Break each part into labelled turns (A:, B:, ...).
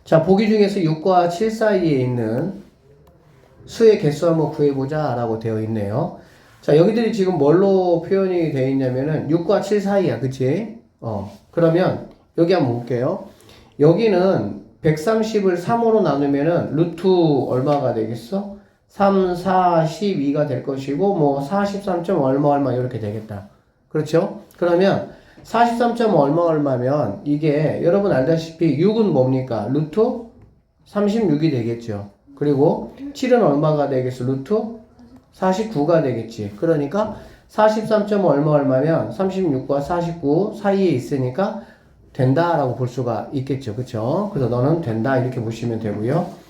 A: 자, 보기 중에서 6과 7 사이에 있는 수의 개수 한번 구해보자 라고 되어 있네요. 자, 여기들이 지금 뭘로 표현이 되어 있냐면은 6과 7 사이야. 그치? 그러면 여기 한번 볼게요. 여기는 130을 3으로 나누면은 루트 얼마가 되겠어? 3, 4, 12가 될 것이고 뭐 43. 얼마 얼마 이렇게 되겠다. 그렇죠? 그러면 43. 얼마면 이게 여러분 알다시피 6은 뭡니까? 루트 36이 되겠죠. 그리고 7은 얼마가 되겠어? 루트 49가 되겠지. 그러니까 43. 얼마면 36과 49 사이에 있으니까 된다라고 볼 수가 있겠죠. 그쵸? 그래서 너는 된다 이렇게 보시면 되고요.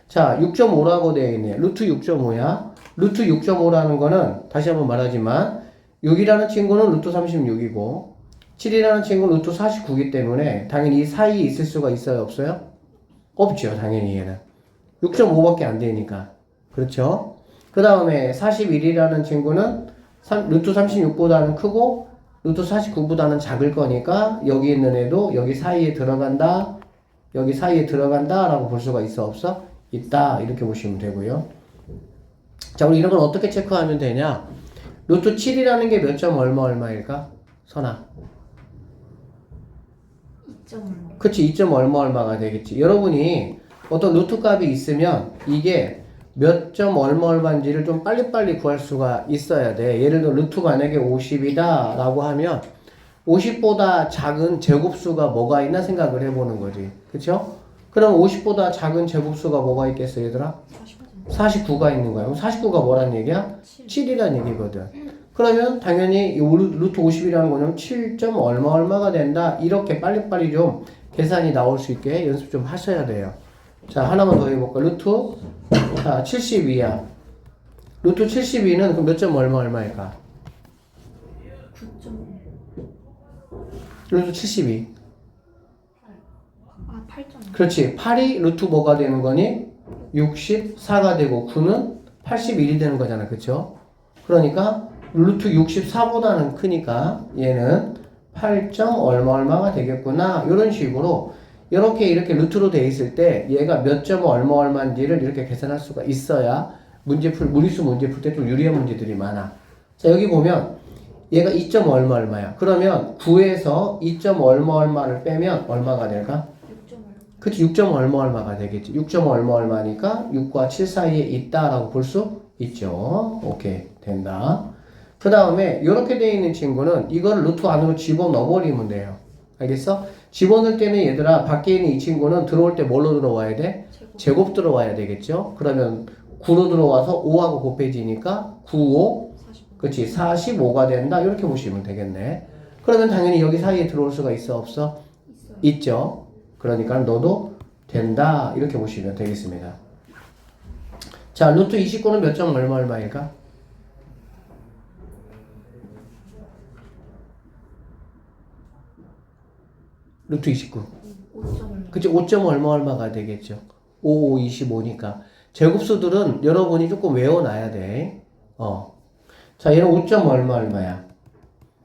A: 자, 6.5라고 되어 있네. 루트 6.5야. 루트 6.5라는 거는 다시 한번 말하지만 6이라는 친구는 루트 36이고 7이라는 친구는 루트 49이기 때문에 당연히 이 사이에 있을 수가 있어요? 없어요? 없죠. 당연히 얘는. 6.5밖에 안 되니까. 그렇죠? 그 다음에 41이라는 친구는 루트 36보다는 크고 루트 49보다는 작을 거니까 여기 있는 애도 여기 사이에 들어간다, 여기 사이에 들어간다 라고 볼 수가 있어? 없어? 있다. 이렇게 보시면 되고요. 자, 우리 이런 건 어떻게 체크하면 되냐? 루트 7이라는 게 몇 점 얼마일까? 선아.
B: 2점 얼마.
A: 그치, 2점 얼마가 되겠지. 여러분이 어떤 루트 값이 있으면 이게 몇 점 얼마인지를 좀 빨리빨리 구할 수가 있어야 돼. 예를 들어 루트 만약에 50이다 라고 하면 50보다 작은 제곱수가 뭐가 있나 생각을 해보는 거지. 그쵸? 그럼 50보다 작은 제곱수가 뭐가 있겠어 얘들아? 49가 있는 거야. 그럼 49가 뭐란 얘기야? 7이란 얘기거든. 그러면 당연히 이 루트 50이라는 거는 7점 얼마가 된다. 이렇게 빨리빨리 좀 계산이 나올 수 있게 연습 좀 하셔야 돼요. 자, 하나만 더 해볼까? 루트, 자, 72야. 루트 72는 그럼 몇 점 얼마일까?
B: 9점.
A: 루트 72.
B: 아, 8점.
A: 그렇지. 8이 루트 뭐가 되는 거니? 64가 되고 9는 81이 되는 거잖아. 그쵸? 그러니까 루트 64보다는 크니까 얘는 8점 얼마가 되겠구나. 이런 식으로 이렇게 루트로 돼 있을 때 얘가 몇 점 얼마인지를 이렇게 계산할 수가 있어야 무리수 문제 풀 때 좀 유리한 문제들이 많아. 자, 여기 보면 얘가 2점 얼마야. 그러면 9에서 2점 얼마를 빼면 얼마가 될까?
B: 6점 얼마.
A: 그치, 6점 얼마가 되겠지. 6점 얼마니까 6과 7 사이에 있다라고 볼 수 있죠. 오케이, 된다. 그 다음에 이렇게 되어 있는 친구는 이걸 루트 안으로 집어넣어버리면 돼요. 알겠어? 집어넣을 때는 얘들아 밖에 있는 이 친구는 들어올 때 뭘로 들어와야 돼? 제곱 들어와야 되겠죠? 그러면 9로 들어와서 5하고 곱해지니까 9, 5, 그치, 45가 된다. 이렇게 보시면 되겠네. 그러면 당연히 여기 사이에 들어올 수가 있어? 없어?
B: 있어요.
A: 있죠. 그러니까 너도 된다. 이렇게 보시면 되겠습니다. 자, 루트 29는 몇 점 얼마일까? 루트 29.
B: 5점 얼마.
A: 그치, 5점 얼마가 되겠죠. 5, 5, 25니까. 제곱수들은 여러분이 조금 외워놔야 돼. 자, 얘는 5점 얼마야.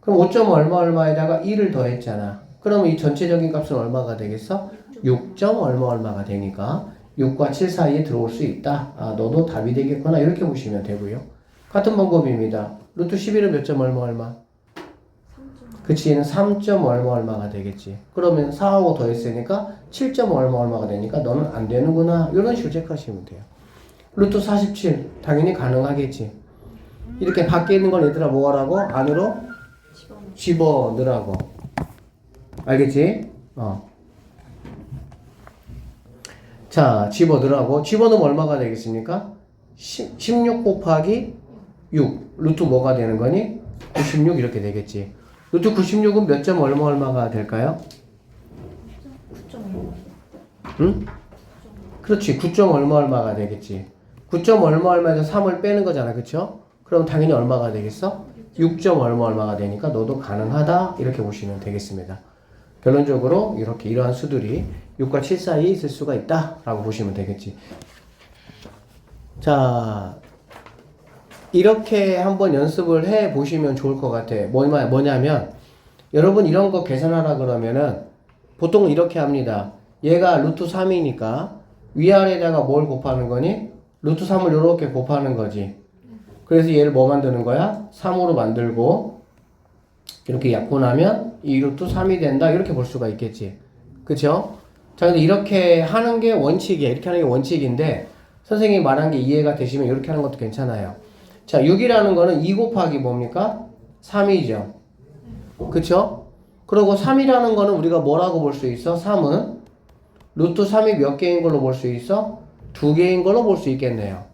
A: 그럼 5점 얼마에다가 1을 더했잖아. 그러면 이 전체적인 값은 얼마가 되겠어? 6점 얼마가 되니까 6과 7 사이에 들어올 수 있다. 아, 너도 답이 되겠구나. 이렇게 보시면 되고요. 같은 방법입니다. 루트 11은 몇 점 얼마?
B: 3점.
A: 그치, 얘는 3점 얼마가 되겠지. 그러면 4하고 더했으니까 7점 얼마가 되니까 너는 안 되는구나. 이런 식으로 체크하시면 돼요. 루트 47 당연히 가능하겠지. 이렇게 밖에 있는 건 얘들아 뭐 하라고? 안으로 집어넣으라고. 알겠지? 자, 집어넣으라고. 집어넣으면 얼마가 되겠습니까? 16 곱하기 6. 루트 뭐가 되는 거니? 96 이렇게 되겠지. 루트 96은 몇 점 얼마가 될까요?
B: 9점 얼마.
A: 응? 그렇지. 9점 얼마가 되겠지. 9점 얼마에서 3을 빼는 거잖아. 그쵸? 그럼 당연히 얼마가 되겠어? 6점 얼마가 되니까 너도 가능하다. 이렇게 보시면 되겠습니다. 결론적으로 이렇게 이러한 수들이 6과 7 사이에 있을 수가 있다. 라고 보시면 되겠지. 자, 이렇게 한번 연습을 해 보시면 좋을 것 같아. 뭐냐면 여러분 이런 거 계산하라 그러면은 보통은 이렇게 합니다. 얘가 루트 3이니까 위아래에다가 뭘 곱하는 거니? 루트 3을 이렇게 곱하는 거지. 그래서 얘를 뭐 만드는 거야? 3으로 만들고 이렇게 약분하면 2루트 3이 된다. 이렇게 볼 수가 있겠지. 그쵸? 자, 근데 이렇게 하는 게 원칙이야. 이렇게 하는 게 원칙인데 선생님이 말한 게 이해가 되시면 이렇게 하는 것도 괜찮아요. 자, 6이라는 거는 2 곱하기 뭡니까? 3이죠. 그쵸? 그리고 3이라는 거는 우리가 뭐라고 볼 수 있어? 3은 루트 3이 몇 개인 걸로 볼 수 있어? 2개인 걸로 볼 수 있겠네요.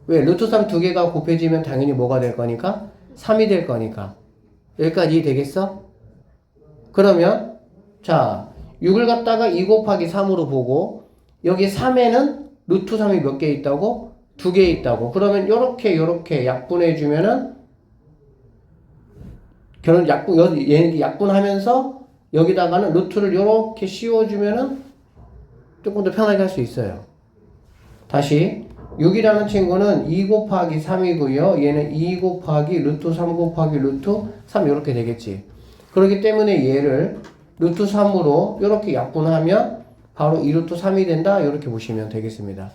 A: 왜? 루트 3 2개가 곱해지면 당연히 뭐가 될 거니까? 3이 될 거니까. 여기까지 이해되겠어? 그러면 자 6을 갖다가 2 곱하기 3으로 보고 여기 3에는 루트 3이 몇 개 있다고? 2개 있다고. 그러면 요렇게 약분해 주면은 결혼 약분하면서 여기다가는 루트를 요렇게 씌워주면은 조금 더 편하게 할 수 있어요. 다시 6이라는 친구는 2 곱하기 3이고요. 얘는 2 곱하기 루트 3 곱하기 루트 3 이렇게 되겠지. 그렇기 때문에 얘를 루트 3으로 이렇게 약분하면 바로 2루트 3이 된다. 이렇게 보시면 되겠습니다.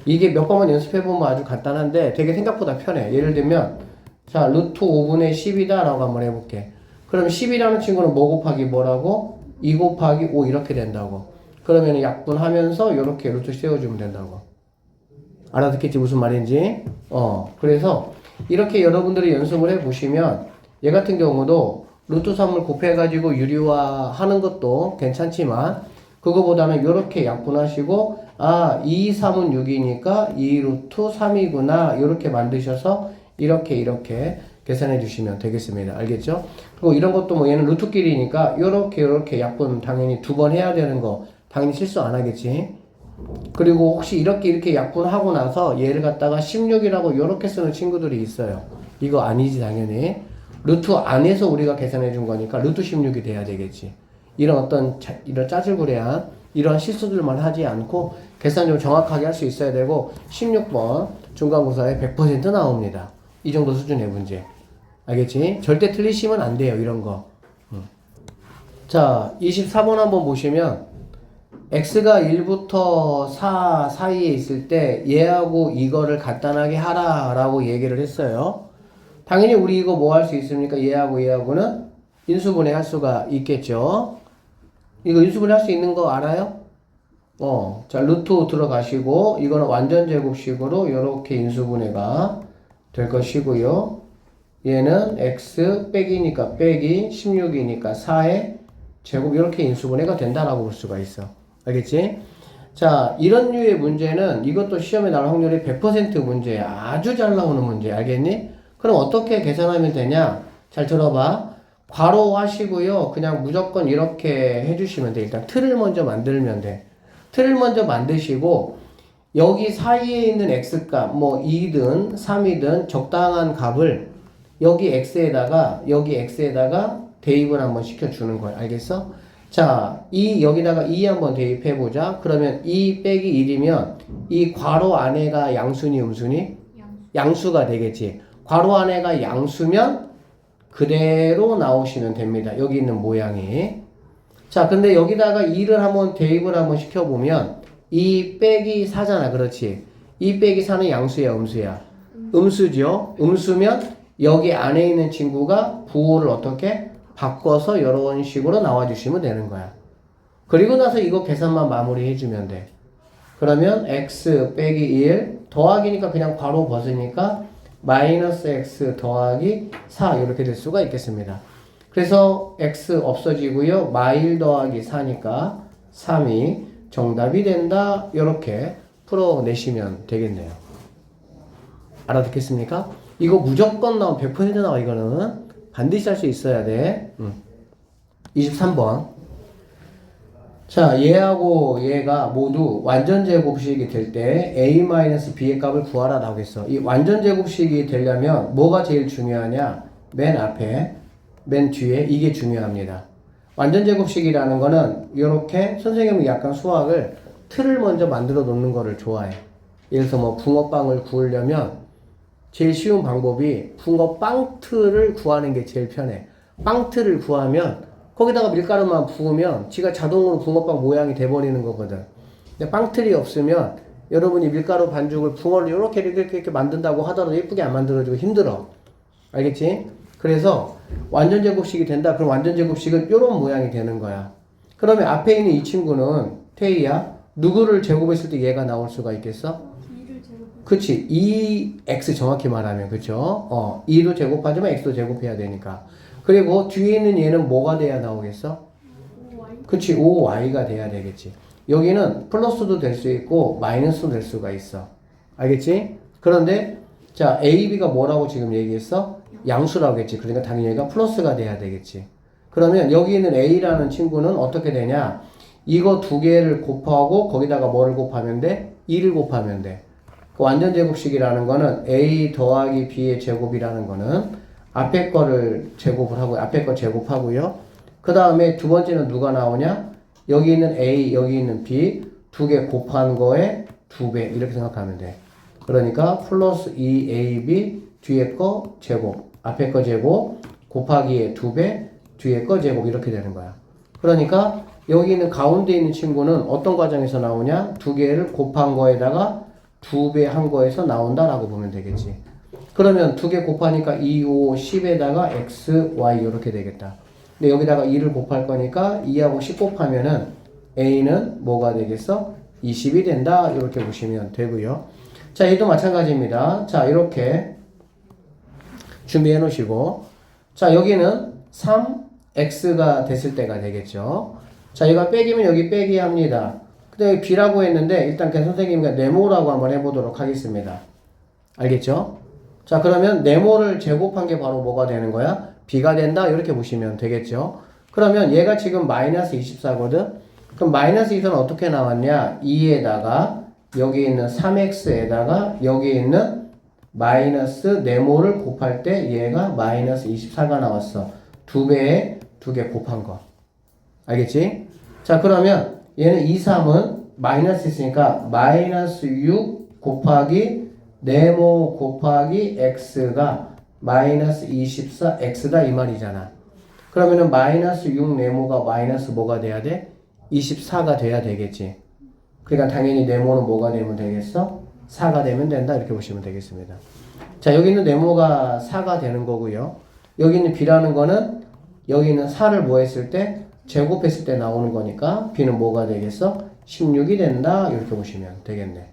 A: 이게 몇 번만 연습해보면 아주 간단한데 되게 생각보다 편해. 예를 들면 자 루트 5분의 10이다 라고 한번 해볼게. 그럼 10이라는 친구는 뭐 곱하기 뭐라고? 2 곱하기 5 이렇게 된다고. 그러면 약분하면서 이렇게 루트 씌워주면 된다고. 알아듣겠지 무슨 말인지? 그래서 이렇게 여러분들이 연습을 해보시면 얘 같은 경우도 루트 3을 곱해가지고 유리화하는 것도 괜찮지만 그거보다는 이렇게 약분하시고 2, 3은 6이니까 2 루트 3이구나 이렇게 만드셔서 이렇게 계산해 주시면 되겠습니다. 알겠죠? 그리고 이런 것도 뭐 얘는 루트끼리니까 이렇게 약분 당연히 2번 해야 되는 거 당연히 실수 안 하겠지. 그리고 혹시 이렇게 약분하고 나서 얘를 갖다가 16이라고 이렇게 쓰는 친구들이 있어요. 이거 아니지 당연히. 루트 안에서 우리가 계산해 준 거니까 루트 16이 돼야 되겠지. 이런 이런 짜질구레한 이런 실수들만 하지 않고 계산 좀 정확하게 할 수 있어야 되고 16번 중간고사에 100% 나옵니다. 이 정도 수준의 문제. 알겠지? 절대 틀리시면 안 돼요. 이런 거. 자, 24번 한번 보시면 x가 1부터 4 사이에 있을 때 얘하고 이거를 간단하게 하라 라고 얘기를 했어요. 당연히 우리 이거 뭐 할 수 있습니까? 얘하고는 인수분해 할 수가 있겠죠. 이거 인수분해 할 수 있는 거 알아요? 자 루트 들어가시고 이거는 완전 제곱식으로 이렇게 인수분해가 될 것이고요. 얘는 x 빼기니까 빼기 16이니까 4의 제곱 이렇게 인수분해가 된다라고 볼 수가 있어. 알겠지? 자, 이런 류의 문제는 이것도 시험에 나올 확률이 100% 문제야. 아주 잘 나오는 문제. 알겠니? 그럼 어떻게 계산하면 되냐? 잘 들어봐. 괄호 하시고요. 그냥 무조건 이렇게 해주시면 돼. 일단 틀을 먼저 만들면 돼. 틀을 먼저 만드시고 여기 사이에 있는 x값 뭐 2든 3이든 적당한 값을 여기 x에다가 대입을 한번 시켜주는 거야. 알겠어? 자, 여기다가 2 한번 대입해보자. 그러면 2 빼기 1이면 이 괄호 안에가 양수니 음수니? 양수가 되겠지. 괄호 안에가 양수면 그대로 나오시면 됩니다. 여기 있는 모양이. 자, 근데 여기다가 2를 한번 대입을 한번 시켜보면 2 빼기 4잖아. 그렇지? 2 빼기 4는 양수야, 음수야? 음수죠? 음수면 여기 안에 있는 친구가 부호를 어떻게? 바꿔서 이런 식으로 나와주시면 되는 거야. 그리고 나서 이거 계산만 마무리 해주면 돼. 그러면 x 빼기 1 더하기니까 그냥 괄호 벗으니까 마이너스 x 더하기 4 이렇게 될 수가 있겠습니다. 그래서 x 없어지고요. 마일 더하기 4니까 3이 정답이 된다. 이렇게 풀어내시면 되겠네요. 알아듣겠습니까? 이거 무조건 나와 100% 나와. 이거는 반드시 할 수 있어야 돼. 23번. 자, 얘하고 얘가 모두 완전 제곱식이 될 때 a-b의 값을 구하라 라고 했어. 이 완전 제곱식이 되려면 뭐가 제일 중요하냐? 맨 앞에, 맨 뒤에 이게 중요합니다. 완전 제곱식이라는 거는 이렇게 선생님이 약간 수학을 틀을 먼저 만들어 놓는 거를 좋아해. 예를 들어서 뭐 붕어빵을 구우려면 제일 쉬운 방법이 붕어빵 틀을 구하는 게 제일 편해. 빵 틀을 구하면 거기다가 밀가루만 부으면 지가 자동으로 붕어빵 모양이 돼버리는 거거든. 근데 빵틀이 없으면 여러분이 밀가루 반죽을 붕어를 이렇게 만든다고 하더라도 예쁘게 안 만들어지고 힘들어. 알겠지? 그래서 완전 제곱식이 된다. 그럼 완전 제곱식은 이런 모양이 되는 거야. 그러면 앞에 있는 이 친구는 태희야. 누구를 제곱했을 때 얘가 나올 수가 있겠어?
B: 2를 제곱.
A: 그치. 2x 정확히 말하면 그쵸? 2도 제곱하지만 x도 제곱해야 되니까. 그리고 뒤에 있는 얘는 뭐가 돼야 나오겠어?
B: 5y.
A: 그치. 5y가 돼야 되겠지. 여기는 플러스도 될 수 있고 마이너스도 될 수가 있어. 알겠지? 그런데 자 a, b가 뭐라고 지금 얘기했어? 양수라고 했지. 그러니까 당연히 얘가 플러스가 돼야 되겠지. 그러면 여기 있는 a라는 친구는 어떻게 되냐? 이거 두 개를 곱하고 거기다가 뭐를 곱하면 돼? 2를 곱하면 돼. 그 완전 제곱식이라는 거는 a 더하기 b의 제곱이라는 거는 앞에 거를 제곱을 하고 앞에 거 제곱하고요. 그 다음에 두 번째는 누가 나오냐? 여기 있는 A, 여기 있는 B 두 개 곱한 거에 2배 이렇게 생각하면 돼. 그러니까 플러스 2AB 뒤에 거 제곱, 앞에 거 제곱 곱하기에 2배, 뒤에 거 제곱 이렇게 되는 거야. 그러니까 여기 있는 가운데 있는 친구는 어떤 과정에서 나오냐? 두 개를 곱한 거에다가 2배 한 거에서 나온다라고 보면 되겠지. 그러면 두 개 곱하니까 2, 5, 10에다가 x, y 이렇게 되겠다. 근데 여기다가 2를 곱할 거니까 2하고 10 곱하면은 a는 뭐가 되겠어? 20이 된다. 이렇게 보시면 되고요. 자, 얘도 마찬가지입니다. 자, 이렇게 준비해 놓으시고 자, 여기는 3x가 됐을 때가 되겠죠. 자, 얘가 빼기면 여기 빼기 합니다. 근데 b라고 했는데 일단 그냥 선생님과 네모라고 한번 해보도록 하겠습니다. 알겠죠? 자, 그러면 네모를 제곱한 게 바로 뭐가 되는 거야? b가 된다 이렇게 보시면 되겠죠. 그러면 얘가 지금 마이너스 24거든. 그럼 마이너스 2는 어떻게 나왔냐? 2에다가 여기 있는 3x에다가 여기 있는 마이너스 네모를 곱할 때 얘가 마이너스 24가 나왔어. 두 배에 두 개 곱한 거. 알겠지? 자, 그러면 얘는 2, 3은 마이너스 있으니까 마이너스 6 곱하기 네모 곱하기 x가 마이너스 24x다 이 말이잖아. 그러면은 마이너스 6 네모가 마이너스 뭐가 돼야 돼? 24가 돼야 되겠지. 그러니까 당연히 네모는 뭐가 되면 되겠어? 4가 되면 된다 이렇게 보시면 되겠습니다. 자, 여기 있는 네모가 4가 되는 거고요. 여기 있는 b라는 거는 여기 있는 4를 뭐 했을 때? 제곱했을 때 나오는 거니까 b는 뭐가 되겠어? 16이 된다 이렇게 보시면 되겠네.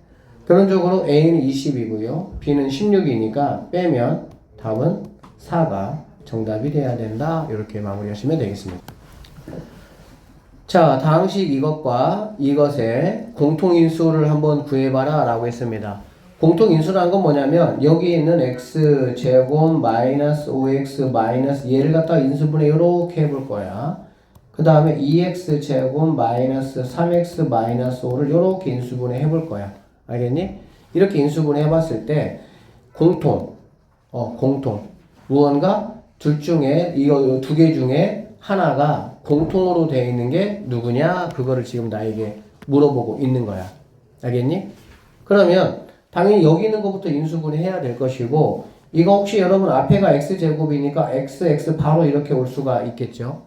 A: 결론적으로 a는 20이고요. b는 16이니까 빼면 답은 4가 정답이 돼야 된다. 이렇게 마무리하시면 되겠습니다. 자, 다항식 이것과 이것의 공통인수를 한번 구해봐라 라고 했습니다. 공통인수라는 건 뭐냐면 여기 있는 x제곱 마이너스 5x 마이너스 얘를 갖다가 인수분해 이렇게 해볼 거야. 그 다음에 2x제곱 마이너스 3x 마이너스 5를 이렇게 인수분해 해볼 거야. 알겠니? 이렇게 인수분해 해봤을 때 공통 무언가 둘 중에 이거 두 개 중에 하나가 공통으로 되어 있는 게 누구냐? 그거를 지금 나에게 물어보고 있는 거야. 알겠니? 그러면 당연히 여기 있는 것부터 인수분해 해야 될 것이고 이거 혹시 여러분 앞에가 x제곱이니까 x 바로 이렇게 올 수가 있겠죠.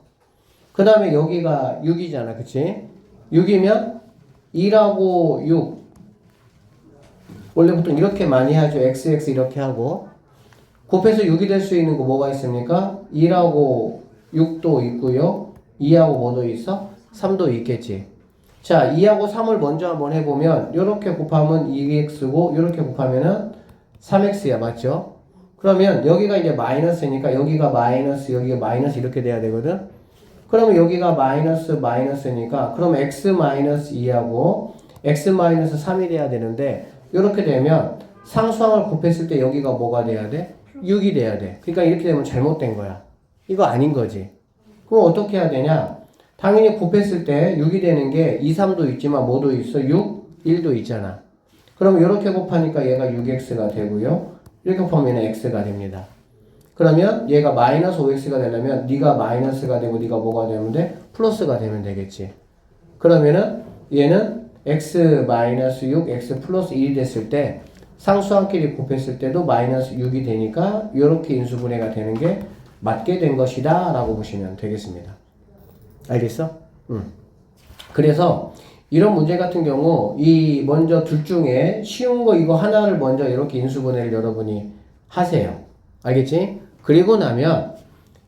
A: 그 다음에 여기가 6이잖아. 그치? 6이면 2하고 6 원래 보통 이렇게 많이 하죠. x 이렇게 하고 곱해서 6이 될 수 있는 거 뭐가 있습니까? 2하고 6도 있고요. 2하고 뭐도 있어? 3도 있겠지. 자, 2하고 3을 먼저 한번 해보면 이렇게 곱하면 2x고 이렇게 곱하면은 3x야. 맞죠? 그러면 여기가 이제 마이너스니까 여기가 마이너스 여기가 마이너스 이렇게 돼야 되거든. 그러면 여기가 마이너스니까 그럼 x 마이너스 2하고 x 마이너스 3이 돼야 되는데 이렇게 되면 상수항을 곱했을 때 여기가 뭐가 돼야 돼? 6이 돼야 돼. 그러니까 이렇게 되면 잘못된 거야. 이거 아닌 거지. 그럼 어떻게 해야 되냐? 당연히 곱했을 때 6이 되는 게 2, 3도 있지만 뭐도 있어? 6, 1도 있잖아. 그럼 이렇게 곱하니까 얘가 6x가 되고요. 이렇게 곱하면 x가 됩니다. 그러면 얘가 마이너스 5x가 되려면 네가 마이너스가 되고 네가 뭐가 되면 돼? 플러스가 되면 되겠지. 그러면은 얘는 x 마이너스 6, x 플러스 1이 됐을 때 상수항끼리 곱했을 때도 마이너스 6이 되니까 이렇게 인수분해가 되는 게 맞게 된 것이다 라고 보시면 되겠습니다. 알겠어? 그래서 이런 문제 같은 경우 이 먼저 둘 중에 쉬운 거 이거 하나를 먼저 이렇게 인수분해를 여러분이 하세요. 알겠지? 그리고 나면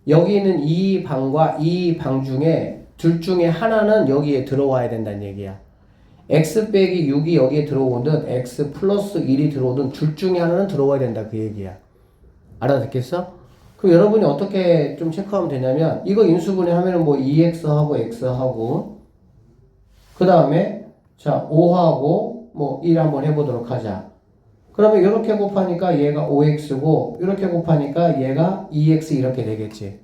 A: 여기 있는 이 방과 이 방 중에 둘 중에 하나는 여기에 들어와야 된다는 얘기야. x 빼기 6이 여기에 들어오든 x 플러스 1이 들어오든 둘 중에 하나는 들어와야 된다 그 얘기야. 알아듣겠어? 그럼 여러분이 어떻게 좀 체크하면 되냐면 이거 인수분해 하면은 뭐 2x하고 x하고 그 다음에 자 5하고 뭐 1 한번 해보도록 하자. 그러면 이렇게 곱하니까 얘가 5x고 이렇게 곱하니까 얘가 2x 이렇게 되겠지.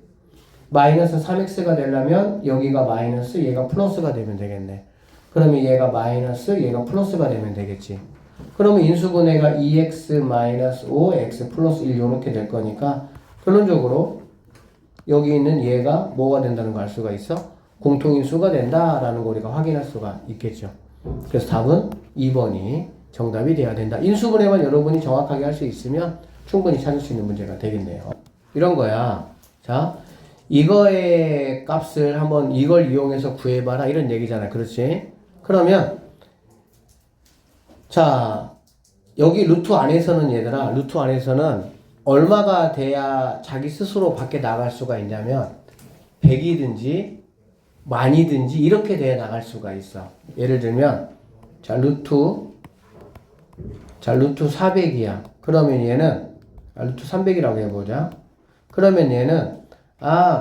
A: 마이너스 3x가 되려면 여기가 마이너스 얘가 플러스가 되면 되겠네. 그러면 얘가 마이너스 얘가 플러스가 되면 되겠지. 그러면 인수분해가 2x 마이너스 5 x 플러스 1 이렇게 될 거니까 결론적으로 여기 있는 얘가 뭐가 된다는 걸 알 수가 있어? 공통인수가 된다라는 거 우리가 확인할 수가 있겠죠. 그래서 답은 2번이 정답이 돼야 된다. 인수분해만 여러분이 정확하게 할 수 있으면 충분히 찾을 수 있는 문제가 되겠네요. 이런 거야. 자, 이거의 값을 한번 이걸 이용해서 구해봐라 이런 얘기잖아. 그렇지? 그러면 자 여기 루트 안에서는 얘들아 루트 안에서는 얼마가 돼야 자기 스스로 밖에 나갈 수가 있냐면 100이든지 만이든지 이렇게 돼야 나갈 수가 있어. 예를 들면 자 루트 400이야. 그러면 얘는 루트 300이라고 해보자. 그러면 얘는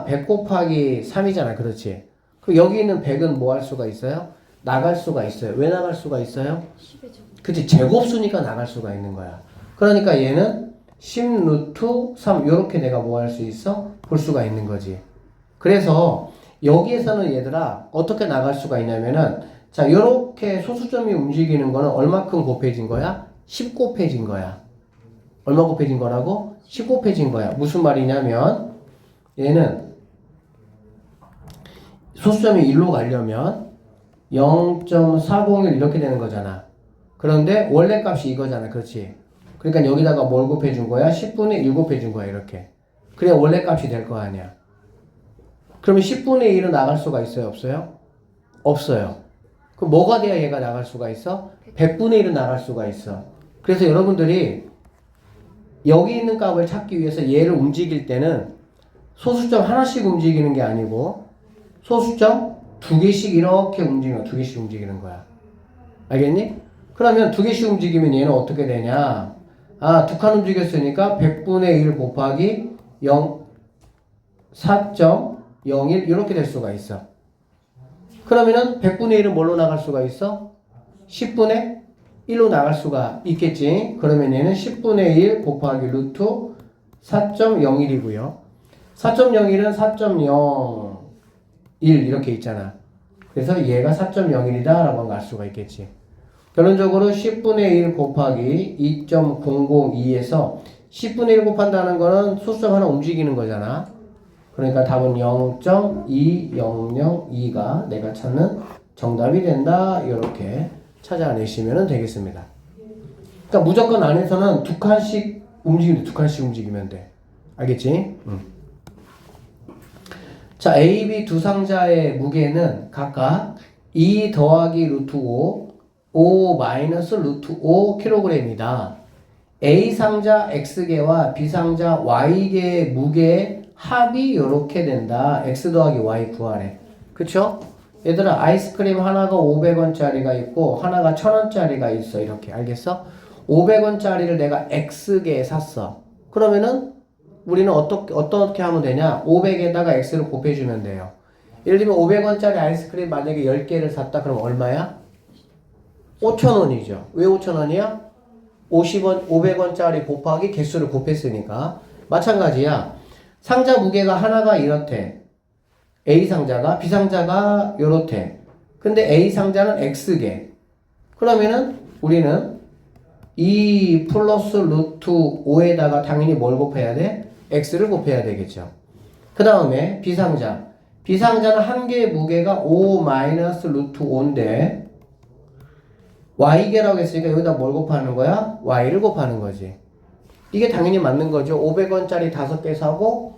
A: 100 곱하기 3이잖아. 그렇지? 그럼 여기 있는 100은 뭐 할 수가 있어요? 나갈 수가 있어요. 왜 나갈 수가 있어요?
B: 10의 제곱.
A: 그치? 제곱수니까 나갈 수가 있는 거야. 그러니까 얘는 10 루트 3 요렇게 내가 뭐 할 수 있어? 볼 수가 있는 거지. 그래서 여기에서는 얘들아 어떻게 나갈 수가 있냐면은 자 요렇게 소수점이 움직이는 거는 얼마큼 곱해진 거야? 10 곱해진 거야. 얼마 곱해진 거라고? 10 곱해진 거야. 무슨 말이냐면 얘는 소수점이 1로 가려면 0.401 이렇게 되는 거잖아. 그런데 원래 값이 이거잖아. 그렇지? 그러니까 여기다가 뭘 곱해준 거야? 10분의 1 곱해준 거야. 이렇게. 그래야 원래 값이 될 거 아니야. 그러면 10분의 1은 나갈 수가 있어요? 없어요? 없어요. 그럼 뭐가 돼야 얘가 나갈 수가 있어? 100분의 1은 나갈 수가 있어. 그래서 여러분들이 여기 있는 값을 찾기 위해서 얘를 움직일 때는 소수점 하나씩 움직이는 게 아니고 소수점 두 개씩 이렇게 움직이는 거야. 두 개씩 움직이는 거야. 알겠니? 그러면 두 개씩 움직이면 얘는 어떻게 되냐? 두 칸 움직였으니까 100분의 1 곱하기 4.01 이렇게 될 수가 있어. 그러면은 100분의 1은 뭘로 나갈 수가 있어? 10분의 1로 나갈 수가 있겠지. 그러면 얘는 10분의 1 곱하기 루트 4.01이고요. 4.01은 4.01 이렇게 있잖아. 그래서 얘가 4.01이다 라고 알 수가 있겠지. 결론적으로 10분의 1 곱하기 2.002에서 10분의 1 곱한다는 거는 소수점 하나 움직이는 거잖아. 그러니까 답은 0.2002가 내가 찾는 정답이 된다. 이렇게 찾아내시면 되겠습니다. 그러니까 무조건 안에서는 두 칸씩 움직이면 돼. 알겠지? 자, A, B 두 상자의 무게는 각각 2 더하기 루트 5 마이너스 루트 5kg이다. A 상자 X개와 B 상자 Y개의 무게의 합이 이렇게 된다. X 더하기 Y 구하래. 그쵸? 얘들아 아이스크림 하나가 500원짜리가 있고 하나가 1000원짜리가 있어. 이렇게 알겠어? 500원짜리를 내가 X개에 샀어. 그러면은 우리는 어떻게 하면 되냐? 500에다가 X를 곱해주면 돼요. 예를 들면 500원짜리 아이스크림 만약에 10개를 샀다. 그럼 얼마야? 5,000원이죠. 왜 5,000원이야? 500원짜리 곱하기 개수를 곱했으니까. 마찬가지야. 상자 무게가 하나가 이렇대. A 상자가, B 상자가 요렇대. 근데 A 상자는 X개. 그러면은 우리는 2 플러스 루트 5에다가 당연히 뭘 곱해야 돼? X를 곱해야 되겠죠. 그 다음에 B 상자. B 상자는 한 개의 무게가 5 마이너스 루트 5인데 Y개라고 했으니까 여기다 뭘 곱하는 거야? Y를 곱하는 거지. 이게 당연히 맞는 거죠. 500원짜리 5개 사고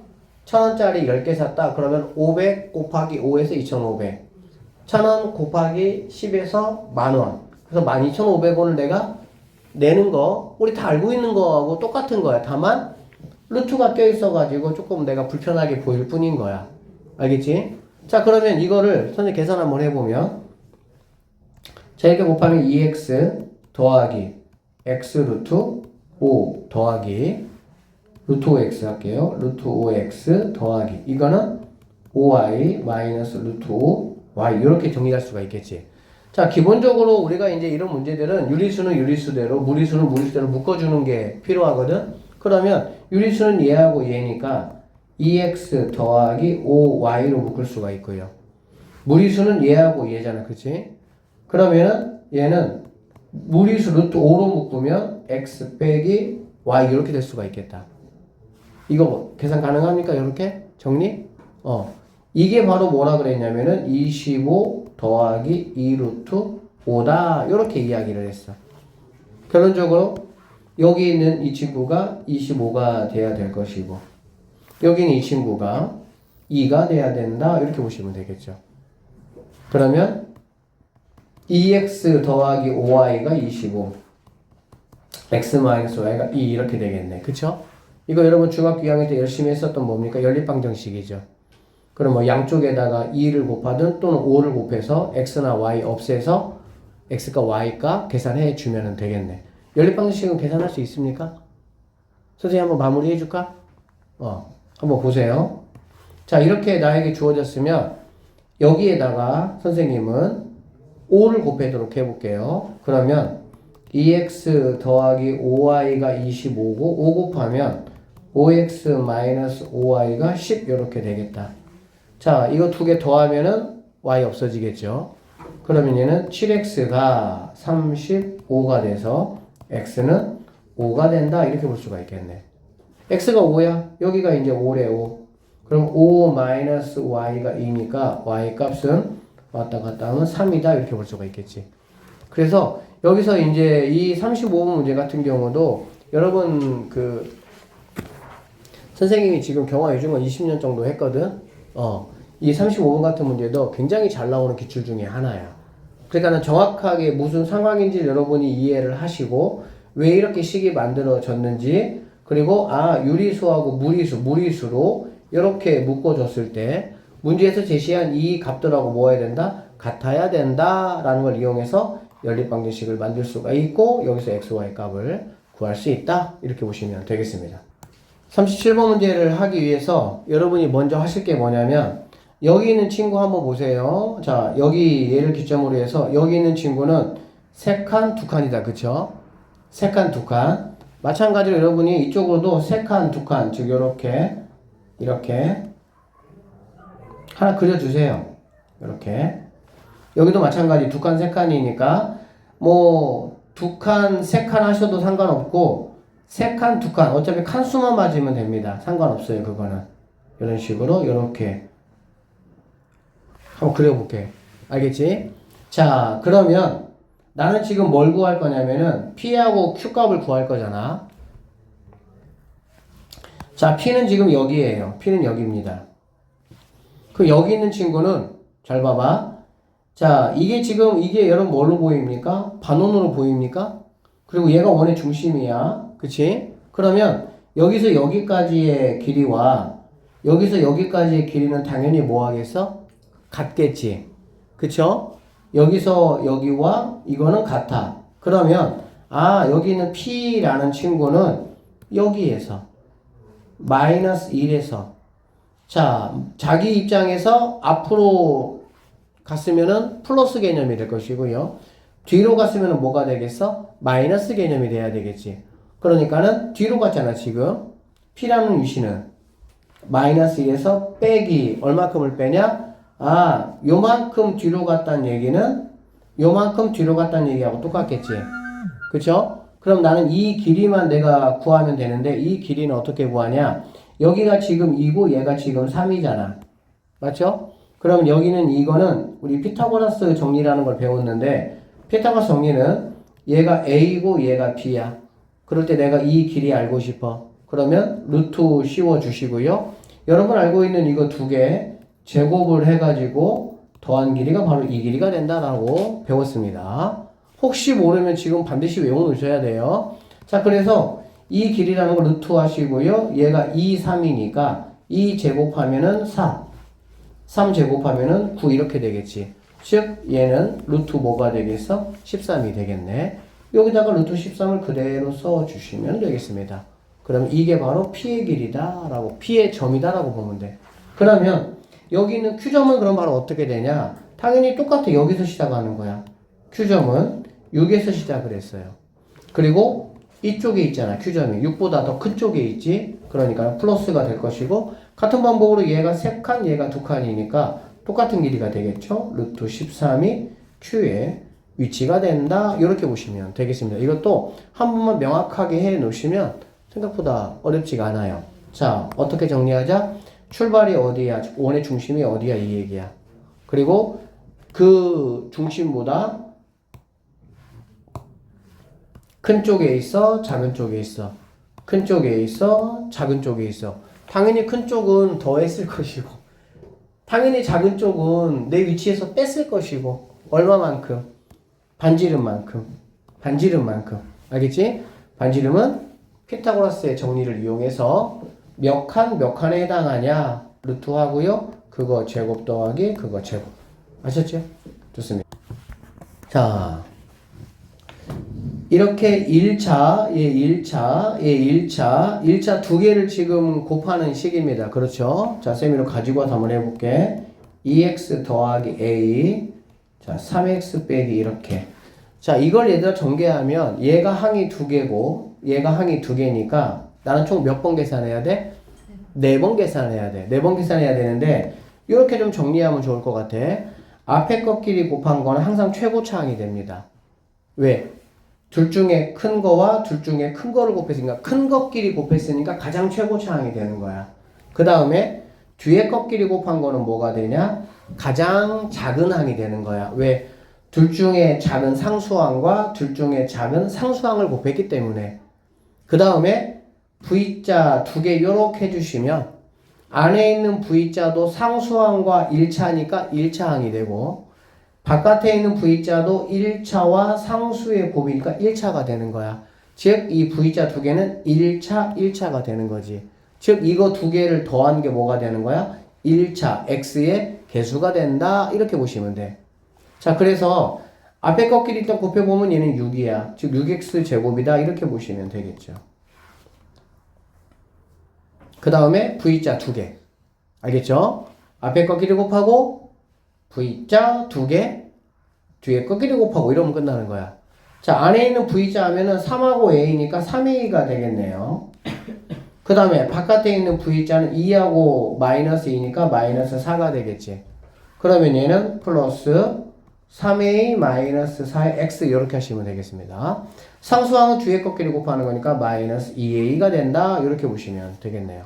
A: 1000원짜리 10개 샀다. 그러면 500 곱하기 5에서 2500. 1000원 곱하기 10에서 만원. 그래서 12500원을 내가 내는 거, 우리 다 알고 있는 거하고 똑같은 거야. 다만, 루트가 껴있어가지고 조금 내가 불편하게 보일 뿐인 거야. 알겠지? 자, 그러면 이거를 선생님 계산 한번 해보면, 자, 이렇게 곱하면 2x 더하기 x 루트 5 더하기 루트 5x 할게요. 루트 5x 더하기 이거는 5y 마이너스 루트 5y 이렇게 정리할 수가 있겠지. 자, 기본적으로 우리가 이제 이런 문제들은 유리수는 유리수대로 무리수는 무리수대로 묶어주는 게 필요하거든. 그러면 유리수는 얘하고 얘니까 2x 더하기 5y로 묶을 수가 있고요. 무리수는 얘하고 얘잖아. 그치? 그러면은 얘는 무리수 루트 5로 묶으면 x 빼기 y 이렇게 될 수가 있겠다. 이거 뭐 계산 가능합니까? 이렇게 정리? 이게 바로 뭐라 그랬냐면은 25 더하기 2 루트 5다 이렇게 이야기를 했어. 결론적으로 여기 있는 이 친구가 25가 돼야 될 것이고 여기는 이 친구가 2가 돼야 된다 이렇게 보시면 되겠죠. 그러면 2x 더하기 5y가 25 x 마이너스 y가 2 이렇게 되겠네. 그쵸? 이거 여러분 중학교 2학년 때 열심히 했었던 뭡니까? 연립방정식이죠. 그럼 뭐 양쪽에다가 2를 곱하든 또는 5를 곱해서 x나 y 없애서 x가 y가 계산해 주면 되겠네. 연립방정식은 계산할 수 있습니까? 선생님 한번 마무리 해줄까? 한번 보세요. 자, 이렇게 나에게 주어졌으면 여기에다가 선생님은 5를 곱하도록 해볼게요. 그러면 2x 더하기 5y가 25고 5 곱하면 5x 마이너스 5y가 10 이렇게 되겠다. 자, 이거 두 개 더하면은 y 없어지겠죠. 그러면 얘는 7x가 35가 돼서 x는 5가 된다 이렇게 볼 수가 있겠네. x가 5야. 여기가 이제 5래 5. 그럼 5 마이너스 y가 2니까 y 값은 왔다 갔다 하면 3이다 이렇게 볼 수가 있겠지. 그래서 여기서 이제 이 35번 문제 같은 경우도 여러분 선생님이 지금 경화 요즘은 20년 정도 했거든. 이 35번 같은 문제도 굉장히 잘 나오는 기출 중에 하나야. 그러니까 정확하게 무슨 상황인지 여러분이 이해를 하시고 왜 이렇게 식이 만들어졌는지 그리고 유리수하고 무리수로 이렇게 묶어줬을 때 문제에서 제시한 이 값들하고 뭐 해야 된다? 같아야 된다라는 걸 이용해서 연립방정식을 만들 수가 있고 여기서 x, y 값을 구할 수 있다 이렇게 보시면 되겠습니다. 37번 문제를 하기 위해서 여러분이 먼저 하실 게 뭐냐면 여기 있는 친구 한번 보세요. 자, 여기 얘를 기점으로 해서 여기 있는 친구는 3칸, 2칸이다. 그쵸? 3칸, 2칸. 마찬가지로 여러분이 이쪽으로도 3칸, 2칸 즉 이렇게 하나 그려주세요. 이렇게 여기도 마찬가지 2칸, 3칸이니까 뭐 2칸, 3칸 하셔도 상관없고 3칸, 2칸 어차피 칸수만 맞으면 됩니다. 상관없어요. 그거는 이런 식으로 이렇게 한번 그려볼게. 알겠지? 자, 그러면 나는 지금 뭘 구할 거냐면은 P하고 Q 값을 구할 거잖아. 자, P는 지금 여기에요. P는 여기입니다. 그 여기 있는 친구는 잘 봐봐. 자, 이게 여러분 뭘로 보입니까? 반원으로 보입니까? 그리고 얘가 원의 중심이야. 그치? 그러면 여기서 여기까지의 길이와 여기서 여기까지의 길이는 당연히 뭐 하겠어? 같겠지. 그쵸? 여기서 여기와 이거는 같아. 그러면 여기 있는 P라는 친구는 여기에서 마이너스 1에서 자, 자기 입장에서 앞으로 갔으면은 플러스 개념이 될 것이고요. 뒤로 갔으면은 뭐가 되겠어? 마이너스 개념이 돼야 되겠지. 그러니까는 뒤로 갔잖아, 지금. P라는 위치는 마이너스 1에서 빼기 얼마큼을 빼냐? 요만큼 뒤로 갔다는 얘기는 요만큼 뒤로 갔다는 얘기하고 똑같겠지. 그쵸? 그럼 나는 이 길이만 내가 구하면 되는데 이 길이는 어떻게 구하냐? 여기가 지금 2고 얘가 지금 3이잖아. 맞죠? 그럼 여기는 이거는 우리 피타고라스 정리라는 걸 배웠는데 피타고라스 정리는 얘가 A고 얘가 B야. 그럴 때 내가 이 길이 알고 싶어. 그러면 루트 씌워 주시고요. 여러분 알고 있는 이거 두 개 제곱을 해가지고 더한 길이가 바로 이 길이가 된다라고 배웠습니다. 혹시 모르면 지금 반드시 외워놓으셔야 돼요. 자, 그래서 이 길이라는 거 루트 하시고요. 얘가 2, 3이니까 2 제곱하면은 4, 3 제곱하면은 9 이렇게 되겠지. 즉 얘는 루트 뭐가 되겠어? 13이 되겠네. 여기다가 루트 13을 그대로 써주시면 되겠습니다. 그럼 이게 바로 P의 길이다 라고, P의 점이다 라고 보면 돼. 그러면 여기 있는 Q점은 그럼 바로 어떻게 되냐? 당연히 똑같아. 여기서 시작하는 거야. Q점은 6에서 시작을 했어요. 그리고 이쪽에 있잖아. Q점이 6보다 더 큰 쪽에 있지. 그러니까 플러스가 될 것이고, 같은 방법으로 얘가 3칸 얘가 2칸이니까 똑같은 길이가 되겠죠. 루트 13이 Q의 위치가 된다. 이렇게 보시면 되겠습니다. 이것도 한 번만 명확하게 해 놓으시면 생각보다 어렵지가 않아요. 자, 어떻게 정리하자? 출발이 어디야? 원의 중심이 어디야? 이 얘기야. 그리고 그 중심보다 큰 쪽에 있어? 작은 쪽에 있어? 큰 쪽에 있어? 작은 쪽에 있어? 당연히 큰 쪽은 더했을 것이고, 당연히 작은 쪽은 내 위치에서 뺐을 것이고, 얼마만큼? 반지름만큼. 반지름만큼. 알겠지? 반지름은 피타고라스의 정리를 이용해서 몇 칸에 해당하냐? 루트 하고요. 그거 제곱 더하기 그거 제곱. 아셨죠? 좋습니다. 자, 이렇게 1차, 1차 두 개를 지금 곱하는 식입니다. 그렇죠? 자, 쌤이 가지고 와서 한번 해볼게. 2x 더하기 a. 자, 3x 빼기 이렇게. 자, 이걸 얘들아 전개하면 얘가 항이 두 개고 얘가 항이 두 개니까 나는 총 몇 번 계산해야 돼? 4번 계산해야 돼. 4번 계산해야 되는데 이렇게 좀 정리하면 좋을 것 같아. 앞에 것끼리 곱한 거는 항상 최고차 항이 됩니다. 왜? 둘 중에 큰 거와 둘 중에 큰 거를 곱했으니까 큰 것끼리 곱했으니까 가장 최고차 항이 되는 거야. 그 다음에 뒤에 것끼리 곱한 거는 뭐가 되냐? 가장 작은 항이 되는 거야. 왜? 둘 중에 작은 상수항과 둘 중에 작은 상수항을 곱했기 때문에. 그 다음에 V자 두 개 요렇게 해주시면 안에 있는 V자도 상수항과 1차니까 1차항이 되고 바깥에 있는 V자도 1차와 상수의 곱이니까 1차가 되는 거야. 즉 이 V자 두 개는 1차가 되는 거지. 즉 이거 두 개를 더한 게 뭐가 되는 거야? 1차 x의 개수가 된다. 이렇게 보시면 돼. 자, 그래서 앞에 것끼리 또 곱해보면 얘는 6이야. 즉 6x 제곱이다. 이렇게 보시면 되겠죠. 그 다음에 V자 두 개. 알겠죠? 앞에 것끼리 곱하고 V자 두 개, 뒤에 것끼리 곱하고 이러면 끝나는 거야. 자, 안에 있는 V자 하면은 3하고 A니까 3A가 되겠네요. 그 다음에 바깥에 있는 V자는 2하고 마이너스 2니까 마이너스 4가 되겠지. 그러면 얘는 플러스 3A 마이너스 4의 X 이렇게 하시면 되겠습니다. 상수항은 뒤에 것끼리 곱하는 거니까 마이너스 2A가 된다. 이렇게 보시면 되겠네요.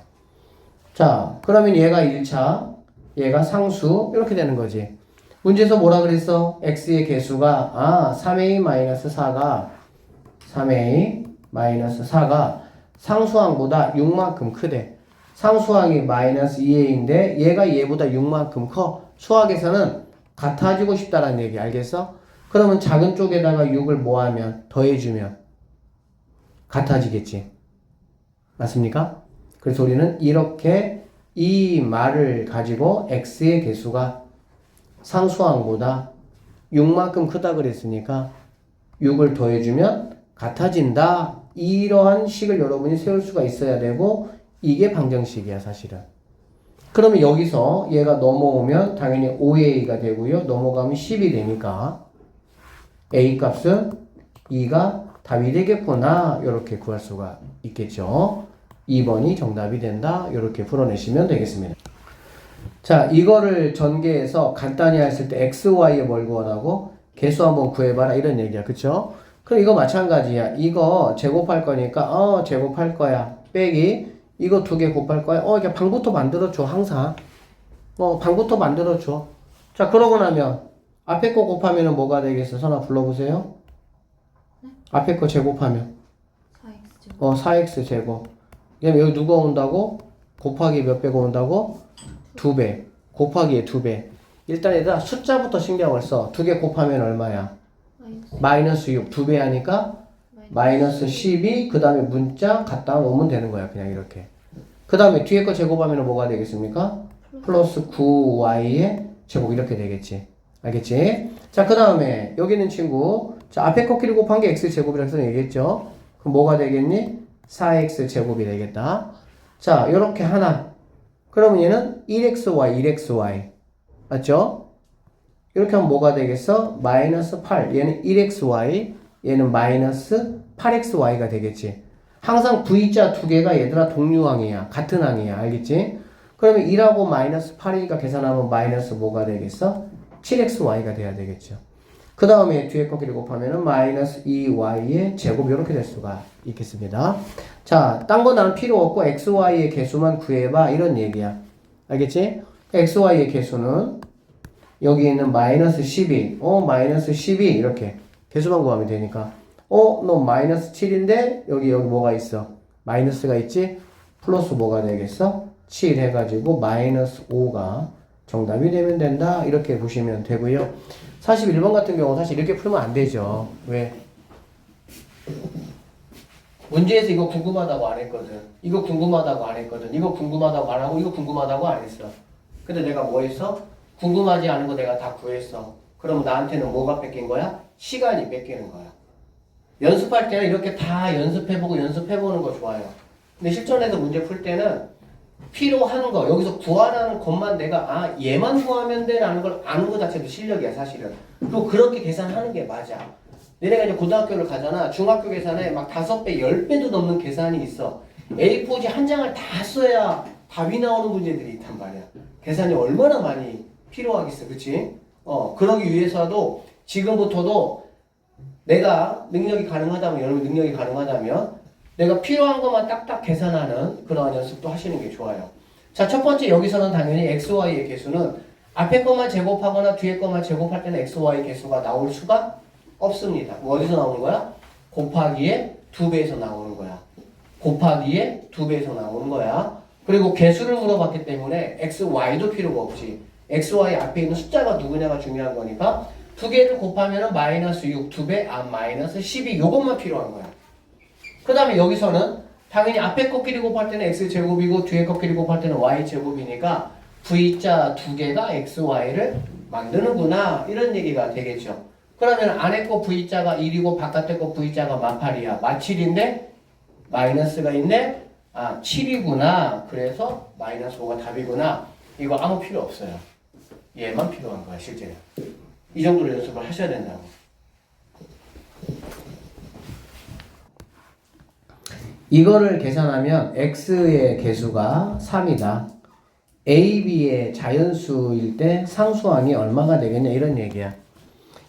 A: 자, 그러면 얘가 1차, 얘가 상수 이렇게 되는 거지. 문제에서 뭐라 그랬어? X의 개수가 3A-4가 3A-4가 상수항보다 6만큼 크대. 상수항이 마이너스 2A인데 얘가 얘보다 6만큼 커. 수학에서는 같아지고 싶다라는 얘기 알겠어? 그러면 작은 쪽에다가 6을 뭐하면 더해주면 같아지겠지. 맞습니까? 그래서 우리는 이렇게 이 말을 가지고 X의 개수가 상수항보다 6만큼 크다 그랬으니까 6을 더해주면 같아진다. 이러한 식을 여러분이 세울 수가 있어야 되고 이게 방정식이야 사실은. 그러면 여기서 얘가 넘어오면 당연히 5a가 되고요. 넘어가면 10이 되니까 a 값은 2가 답이 되겠구나. 이렇게 구할 수가 있겠죠. 2번이 정답이 된다. 이렇게 풀어내시면 되겠습니다. 자, 이거를 전개해서 간단히 했을 때 x, y에 뭘 구하라고? 개수 한번 구해봐라 이런 얘기야. 그쵸? 그럼 이거 마찬가지야. 이거 제곱할 거니까 제곱할 거야. 빼기 이거 두 개 곱할 거야. 이게 방부터 만들어줘 항상. 방부터 만들어줘. 자, 그러고 나면 앞에 거 곱하면 뭐가 되겠어? 선아 불러보세요.
B: 네?
A: 앞에 거 제곱하면
B: 4x 제곱.
A: 4x 제곱. 그다음에 여기 누가 온다고? 곱하기 몇 배가 온다고? 2배. 곱하기에 2배. 일단 얘들아 숫자부터 신경을 써. 2개 곱하면 얼마야? 마이너스 6. 2배 하니까 마이너스 12. 그 다음에 문자 갖다 놓으면 되는 거야. 그냥 이렇게. 그 다음에 뒤에 거 제곱하면 뭐가 되겠습니까? 플러스 9y의 제곱 이렇게 되겠지. 알겠지? 자, 그 다음에 여기 있는 친구. 자, 앞에 거끼리 곱한 게 x제곱이라고 해서 얘기했죠. 그럼 뭐가 되겠니? 4x제곱이 되겠다. 자, 요렇게 하나. 그러면 얘는 1xy, 1xy. 맞죠? 이렇게 하면 뭐가 되겠어? 마이너스 8. 얘는 1xy, 얘는 마이너스 8xy가 되겠지. 항상 V자 두 개가 얘들아 동류항이야. 같은 항이야. 알겠지? 그러면 1하고 마이너스 8이니까 계산하면 마이너스 뭐가 되겠어? 7xy가 돼야 되겠죠. 그 다음에 뒤에 거끼리 곱하면은 마이너스 2y의 제곱 이렇게 될 수가 있겠습니다. 자, 딴 거 나는 필요 없고 xy의 개수만 구해봐 이런 얘기야. 알겠지? xy의 개수는 여기 있는 마이너스 12, 마이너스 12 이렇게 개수만 구하면 되니까 너 마이너스 7인데 여기 뭐가 있어? 마이너스가 있지? 플러스 뭐가 되겠어? 7 해가지고 마이너스 5가 정답이 되면 된다 이렇게 보시면 되고요. 41번 같은 경우 사실 이렇게 풀면 안 되죠. 왜? 문제에서 이거 궁금하다고 안 했거든. 이거 궁금하다고 안 했거든. 이거 궁금하다고 안 하고 이거 궁금하다고 안 했어. 근데 내가 뭐 했어? 궁금하지 않은 거 내가 다 구했어. 그럼 나한테는 뭐가 뺏긴 거야? 시간이 뺏기는 거야. 연습할 때는 이렇게 다 연습해보고 연습해보는 거 좋아요. 근데 실전에서 문제 풀 때는 필요한 거, 여기서 구하라는 것만 내가 얘만 구하면 돼 라는 걸 아는 거 자체도 실력이야 사실은. 또 그렇게 계산하는 게 맞아. 너네가 이제 고등학교를 가잖아. 중학교 계산에 막 5배, 10배도 넘는 계산이 있어. A4지 한 장을 다 써야 답이 나오는 문제들이 있단 말이야. 계산이 얼마나 많이 필요하겠어, 그치? 그러기 위해서도 지금부터도 내가 능력이 가능하다면, 여러분 능력이 가능하다면 내가 필요한 것만 딱딱 계산하는 그러한 연습도 하시는 게 좋아요. 자, 첫 번째 여기서는 당연히 xy의 개수는 앞에 것만 제곱하거나 뒤에 것만 제곱할 때는 xy 개수가 나올 수가 없습니다. 어디서 나오는 거야? 곱하기에 2배에서 나오는 거야. 곱하기에 2배에서 나오는 거야. 그리고 개수를 물어봤기 때문에 xy도 필요가 없지. xy 앞에 있는 숫자가 누구냐가 중요한 거니까 두 개를 곱하면 마이너스 6, 2배, 마이너스 12 요것만 필요한 거야. 그 다음에 여기서는 당연히 앞에 거끼리 곱할 때는 x제곱이고 뒤에 거끼리 곱할 때는 y제곱이니까 v자 두 개가 xy를 만드는구나 이런 얘기가 되겠죠. 그러면 안에 거 v자가 1이고 바깥에 거 v자가 18이야. 7인데 마이너스가 있네. 7이구나. 그래서 마이너스 5가 답이구나. 이거 아무 필요 없어요. 얘만 필요한 거야 실제로. 이 정도로 연습을 하셔야 된다고. 이거를 계산하면 x의 개수가 3이다. a, b의 자연수일 때 상수항이 얼마가 되겠냐 이런 얘기야.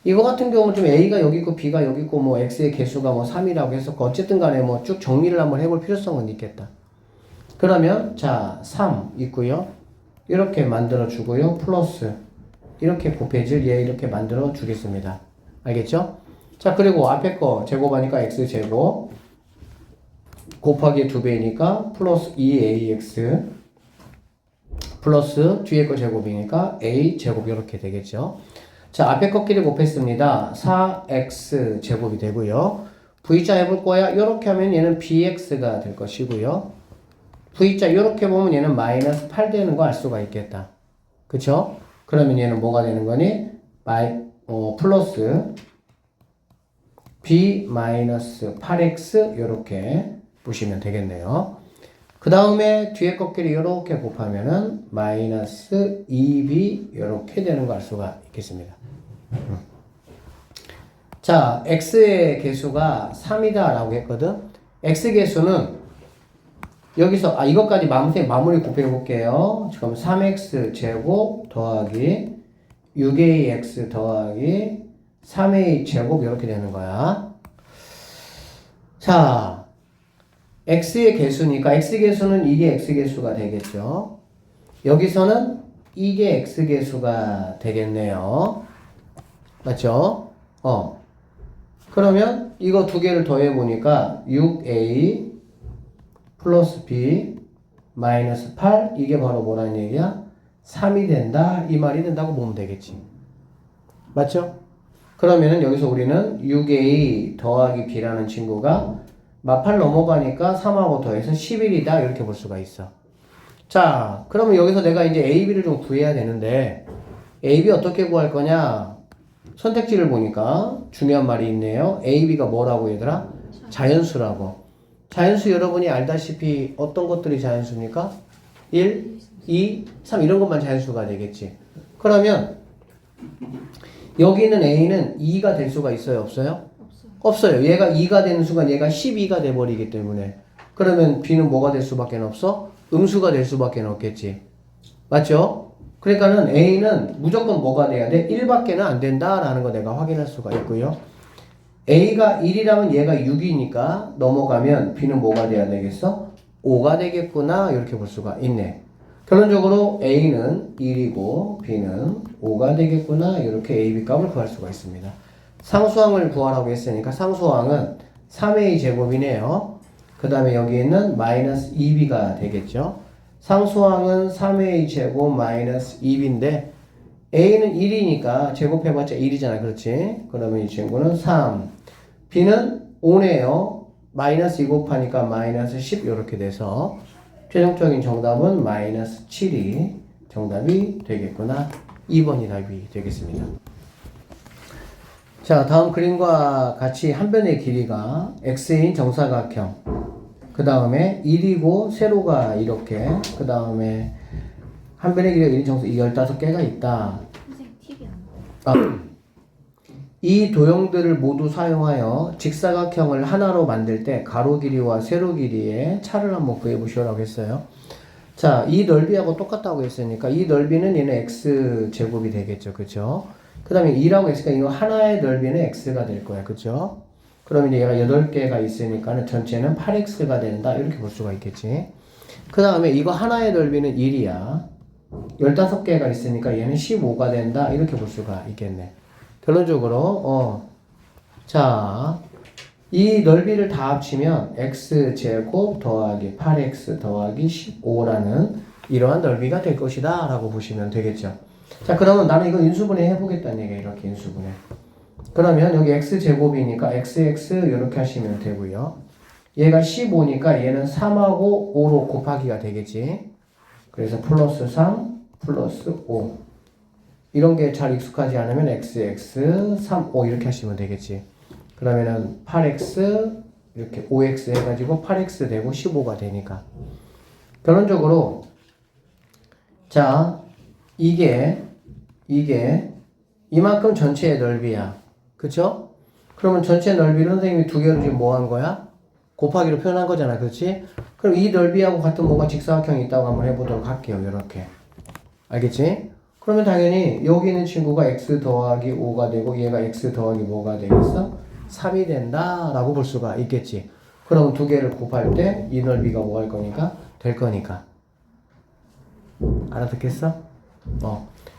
A: 이거 같은 경우는 좀 a가 여기 있고 b가 여기 있고 뭐 x의 개수가 뭐 3이라고 해서 어쨌든 간에 뭐 쭉 정리를 한번 해볼 필요성은 있겠다. 그러면 자 3 있고요. 이렇게 만들어 주고요. 플러스 이렇게 곱해질 얘 이렇게 만들어 주겠습니다. 알겠죠? 자, 그리고 앞에 거 제곱하니까 x제곱 곱하기 2배니까 플러스 2ax 플러스 뒤에 거 제곱이니까 a제곱 이렇게 되겠죠. 자, 앞에 거끼리 곱했습니다. 4x 제곱이 되고요. v자 해볼 거야. 이렇게 하면 얘는 bx가 될 것이고요. v자 이렇게 보면 얘는 마이너스 8 되는 거 알 수가 있겠다. 그쵸? 그러면 얘는 뭐가 되는 거니? 플러스 b 마이너스 8x 이렇게 보시면 되겠네요. 그 다음에 뒤에 거끼리 이렇게 곱하면은 마이너스 2b 이렇게 되는 거 알 수가 있겠습니다. 자, x의 개수가 3이다 라고 했거든. x 개수는 여기서 이것까지 마무리 곱해 볼게요. 그럼 3x 제곱 더하기 6ax 더하기 3a 제곱 이렇게 되는 거야. 자, x의 개수니까 x 개수는 이게 x 개수가 되겠죠. 여기서는 이게 x 개수가 되겠네요. 맞죠? 그러면 이거 두 개를 더해 보니까 6a 플러스 b 마이너스 8 이게 바로 뭐라는 얘기야? 3이 된다 이 말이 된다고 보면 되겠지. 맞죠? 그러면은 여기서 우리는 6a 더하기 b라는 친구가 마8 넘어가니까 3하고 더해서 11이다 이렇게 볼 수가 있어. 자, 그러면 여기서 내가 이제 a, b를 좀 구해야 되는데 a, b 어떻게 구할 거냐? 선택지를 보니까 중요한 말이 있네요. a, b가 뭐라고 얘들아? 자연수라고. 자연수 여러분이 알다시피 어떤 것들이 자연수입니까? 1, 2, 3 이런 것만 자연수가 되겠지. 그러면 여기 있는 a는 2가 될 수가 있어요? 없어요? 없어요. 얘가 2가 되는 순간 얘가 12가 돼버리기 때문에 그러면 b는 뭐가 될 수밖에 없어? 음수가 될 수밖에 없겠지. 맞죠? 그러니까는 a는 무조건 뭐가 돼야 돼? 1밖에는 안 된다라는 거 내가 확인할 수가 있고요. a가 1이라면 얘가 6이니까 넘어가면 b는 뭐가 돼야 되겠어? 5가 되겠구나 이렇게 볼 수가 있네. 결론적으로 a는 1이고 b는 5가 되겠구나 이렇게 a, b 값을 구할 수가 있습니다. 상수항을 구하라고 했으니까 상수항은 3a 제곱이네요. 그 다음에 여기 있는 마이너스 2b가 되겠죠. 상수항은 3a 제곱 마이너스 2b인데 a는 1이니까 제곱해봤자 1이잖아. 그렇지? 그러면 이 친구는 3. b는 5네요. 마이너스 2 곱하니까 마이너스 10 이렇게 돼서 최종적인 정답은 마이너스 7이 정답이 되겠구나. 2번이 답이 되겠습니다. 자, 다음 그림과 같이 한 변의 길이가 x인 정사각형, 그 다음에 1이고 세로가 이렇게, 그 다음에 한 변의 길이가 1인 정사 15개가 있다.
B: 선생님 팁이 안 나와요.
A: 이 도형들을 모두 사용하여 직사각형을 하나로 만들 때 가로 길이와 세로 길이의 차를 한번 구해보시라고 했어요. 자, 이 넓이하고 똑같다고 했으니까 이 넓이는 얘는 x 제곱이 되겠죠. 그죠? 그 다음에 2라고 했으니까 이거 하나의 넓이는 x가 될 거야. 그죠? 그러면 얘가 8개가 있으니까 전체는 8x가 된다. 이렇게 볼 수가 있겠지. 그 다음에 이거 하나의 넓이는 1이야. 15개가 있으니까 얘는 15가 된다. 이렇게 볼 수가 있겠네. 결론적으로, 자, 이 넓이를 다 합치면 x제곱 더하기 8x 더하기 15라는 이러한 넓이가 될 것이다. 라고 보시면 되겠죠. 자, 그러면 나는 이거 인수분해 해보겠다는 얘기야. 이렇게 인수분해. 그러면 여기 x제곱이니까 xx 이렇게 하시면 되고요. 얘가 15니까 얘는 3하고 5로 곱하기가 되겠지. 그래서 플러스 3 플러스 5 이런 게 잘 익숙하지 않으면 xx 3 5 이렇게 하시면 되겠지. 그러면은 8x 이렇게 5x 해가지고 8x 되고 15가 되니까 결론적으로 자 이게 이만큼 전체의 넓이야. 그쵸? 그러면 전체 넓이를 선생님이 두 개로 지금 뭐 한 거야? 곱하기로 표현한 거잖아. 그렇지? 그럼 이 넓이하고 같은 뭐가 직사각형이 있다고 한번 해보도록 할게요. 이렇게. 알겠지? 그러면 당연히 여기 있는 친구가 x 더하기 5가 되고 얘가 x 더하기 뭐가 되겠어? 3이 된다 라고 볼 수가 있겠지. 그럼 두 개를 곱할 때 이 넓이가 뭐 할 거니까? 될 거니까. 알아듣겠어?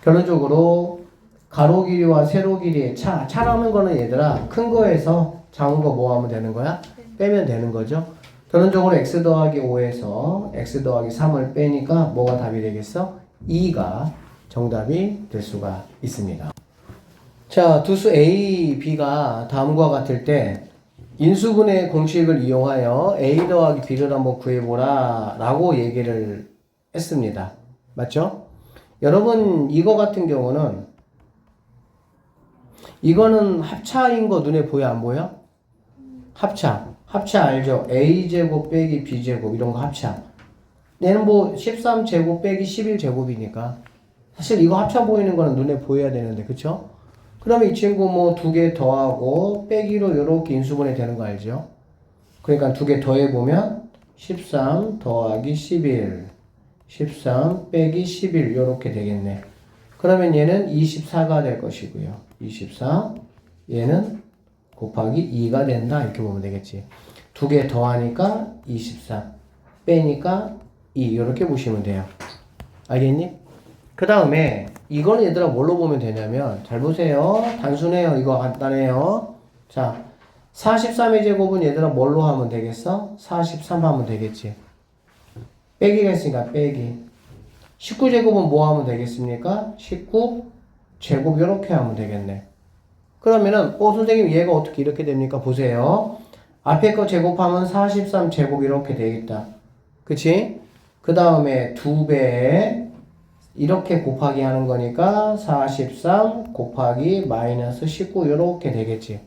A: 결론적으로 가로 길이와 세로 길이의 차라는 거는 얘들아 큰 거에서 작은 거 뭐 하면 되는 거야? 빼면 되는 거죠. 결론적으로 x 더하기 5에서 x 더하기 3을 빼니까 뭐가 답이 되겠어? 2가 정답이 될 수가 있습니다. 자, 두수 A, B가 다음과 같을 때 인수분해 공식을 이용하여 A 더하기 B를 한번 구해보라 라고 얘기를 했습니다. 맞죠? 여러분 이거 같은 경우는 이거는 합차인 거 눈에 보여 안 보여? 합차 알죠? A제곱 빼기 B제곱 이런 거 합차. 얘는 뭐 13제곱 빼기 11제곱이니까 사실 이거 합차 보이는 거는 눈에 보여야 되는데 그쵸? 그러면 이 친구 뭐 두 개 더하고 빼기로 이렇게 인수분해 되는 거 알죠? 그러니까 두 개 더해보면 13 더하기 11 13 빼기 11 이렇게 되겠네. 그러면 얘는 24가 될 것이고요. 24 얘는 곱하기 2가 된다 이렇게 보면 되겠지. 두 개 더하니까 24 빼니까 2 이렇게 보시면 돼요. 알겠니? 그 다음에 이거는 얘들아 뭘로 보면 되냐면 잘 보세요. 단순해요. 이거 간단해요. 자 43의 제곱은 얘들아 뭘로 하면 되겠어? 43 하면 되겠지. 빼기가 있으니까 빼기. 19제곱은 뭐 하면 되겠습니까? 19제곱 이렇게 하면 되겠네. 그러면은 선생님 얘가 어떻게 이렇게 됩니까? 보세요. 앞에 거 제곱하면 43제곱 이렇게 되겠다. 그치? 그 다음에 2배에 이렇게 곱하기 하는 거니까 43 곱하기 마이너스 19 이렇게 되겠지.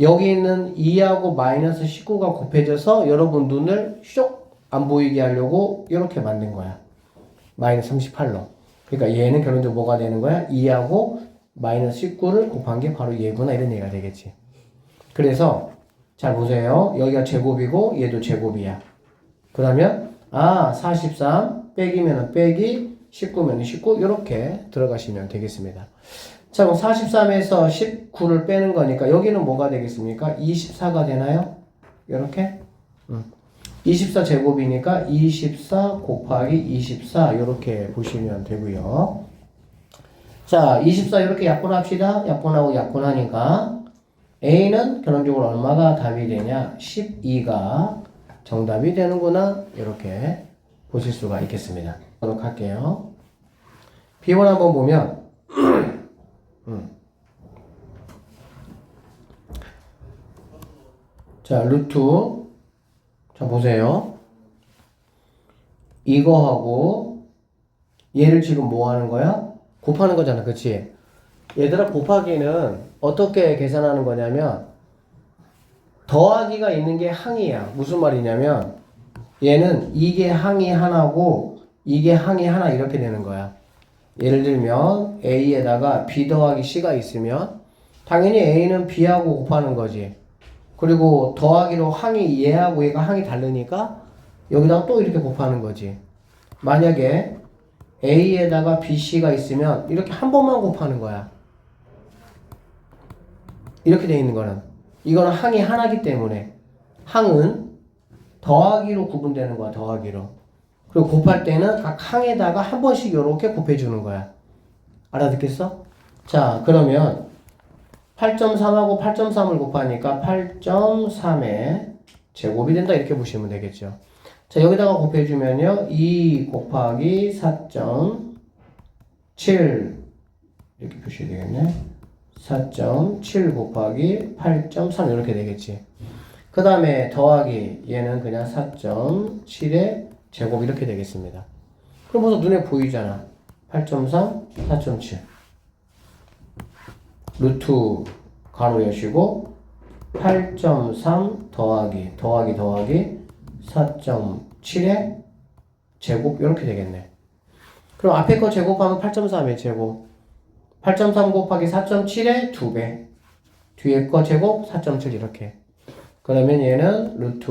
A: 여기 있는 2하고 마이너스 19가 곱해져서 여러분 눈을 쇽 안 보이게 하려고 이렇게 만든 거야. 마이너스 38로. 그러니까 얘는 결론적으로 뭐가 되는 거야? 2하고 마이너스 19를 곱한 게 바로 얘구나 이런 얘기가 되겠지. 그래서 잘 보세요. 여기가 제곱이고 얘도 제곱이야. 그러면 43 빼기면 빼기 19면 19 이렇게 들어가시면 되겠습니다. 자, 그럼 43에서 19를 빼는 거니까 여기는 뭐가 되겠습니까? 24가 되나요? 이렇게? 24제곱이니까 24 곱하기 24 이렇게 보시면 되고요. 자, 24 이렇게 약분합시다. 약분하고 약분하니까 A는 결론적으로 얼마가 답이 되냐? 12가 정답이 되는구나. 이렇게 보실 수가 있겠습니다. 그렇게 할게요. B1 한번 보면 자, 루트 자, 보세요. 이거하고 얘를 지금 뭐 하는 거야? 곱하는 거잖아. 그치? 얘들아, 곱하기는 어떻게 계산하는 거냐면 더하기가 있는 게 항이야. 무슨 말이냐면 얘는 이게 항이 하나고 이게 항이 하나 이렇게 되는 거야. 예를 들면 A에다가 B 더하기 C가 있으면 당연히 A는 B하고 곱하는 거지. 그리고 더하기로 항이 얘하고 얘가 항이 다르니까 여기다가 또 이렇게 곱하는 거지. 만약에 A에다가 BC가 있으면 이렇게 한 번만 곱하는 거야. 이렇게 돼 있는 거는 이거는 항이 하나기 때문에 항은 더하기로 구분되는 거야. 더하기로. 그리고 곱할 때는 각 항에다가 한 번씩 이렇게 곱해주는 거야. 알아듣겠어? 자, 그러면 8.3하고 8.3을 곱하니까 8.3의 제곱이 된다 이렇게 보시면 되겠죠. 자, 여기다가 곱해주면요 2 곱하기 4.7 이렇게 표시 되겠네. 4.7 곱하기 8.3 이렇게 되겠지. 그 다음에 더하기 얘는 그냥 4.7의 제곱 이렇게 되겠습니다. 그럼 벌써 눈에 보이잖아. 8.3 4.7 루트 가로 여시고 8.3 더하기 4.7의 제곱 이렇게 되겠네. 그럼 앞에 거 제곱하면 8.3의 제곱 8.3 곱하기 4.7의 2배 뒤에 거 제곱 4.7 이렇게. 그러면 얘는 루트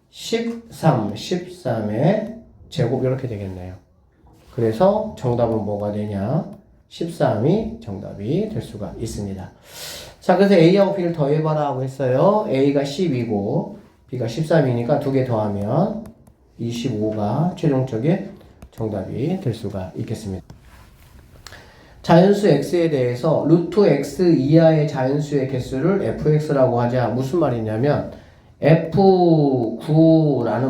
A: 13의 제곱 이렇게 되겠네요. 그래서 정답은 뭐가 되냐? 13이 정답이 될 수가 있습니다. 자, 그래서 A하고 B를 더해봐라 하고 했어요. A가 10이고 B가 13이니까 두 개 더하면 25가 최종적인 정답이 될 수가 있겠습니다. 자연수 x에 대해서 루트 x 이하의 자연수의 개수를 fx라고 하자. 무슨 말이냐면 F9라는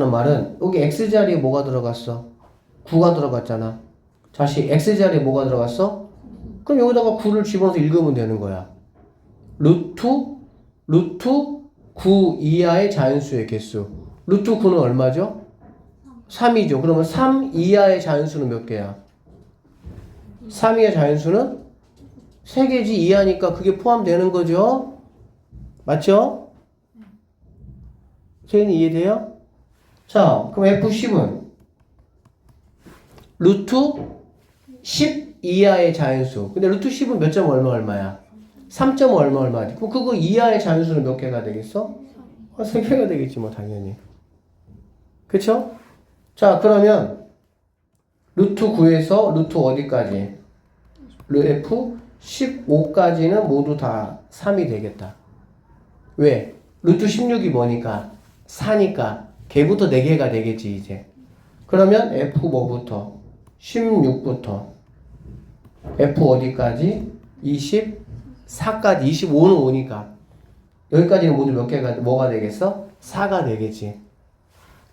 A: 말은 여기 x자리에 뭐가 들어갔어? 9가 들어갔잖아. 다시 x자리에 뭐가 들어갔어? 그럼 여기다가 9를 집어넣어서 읽으면 되는 거야. 루트 9 이하의 자연수의 개수. 루트 9는 얼마죠? 3이죠. 그러면 3 이하의 자연수는 몇 개야? 3 이하의 자연수는 3개지. 이하니까 그게 포함되는 거죠. 맞죠? 선생님 이해돼요? 자, 그럼 F10은 루트 10 이하의 자연수. 근데 루트 10은 몇 점 얼마야? 3점 얼마지? 그럼 그거 이하의 자연수는 몇 개가 되겠어? 3개가 되겠지 뭐 당연히. 그쵸? 자, 그러면 루트 9에서 루트 어디까지? F15까지는 모두 다 3이 되겠다. 왜? 루트 16이 뭐니까? 4니까 걔부터 4개가 되겠지 이제. 그러면 F 뭐부터? 16부터 F 어디까지? 24까지. 25는 5니까 여기까지는 모두 몇 개가 뭐가 되겠어? 4가 되겠지.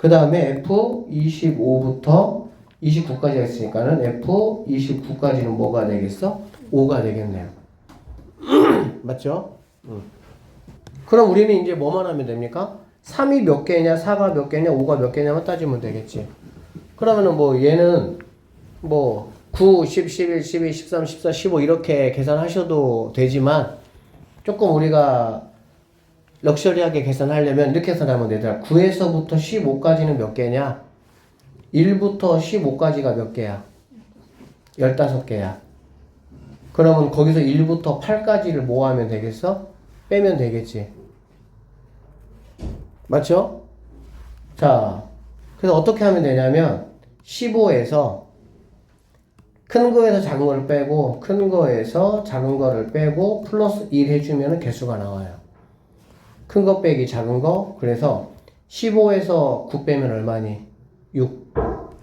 A: 그 다음에 F25부터 29까지가 있으니까는 F29까지는 뭐가 되겠어? 5가 되겠네요. 맞죠? 그럼 우리는 이제 뭐만 하면 됩니까? 3이 몇 개냐, 4가 몇 개냐, 5가 몇 개냐만 따지면 되겠지. 그러면은 뭐 얘는 뭐 9, 10, 11, 12, 13, 14, 15 이렇게 계산하셔도 되지만 조금 우리가 럭셔리하게 계산하려면 이렇게 계산하면 되더라. 9에서부터 15까지는 몇 개냐? 1부터 15까지가 몇 개야? 15개야. 그러면 거기서 1부터 8까지를 뭐 하면 되겠어? 빼면 되겠지. 맞죠? 자, 그래서 어떻게 하면 되냐면 15에서 큰 거에서 작은 거를 빼고 큰 거에서 작은 거를 빼고 플러스 1 해주면 개수가 나와요. 큰 거 빼기 작은 거. 그래서 15에서 9 빼면 얼마니? 6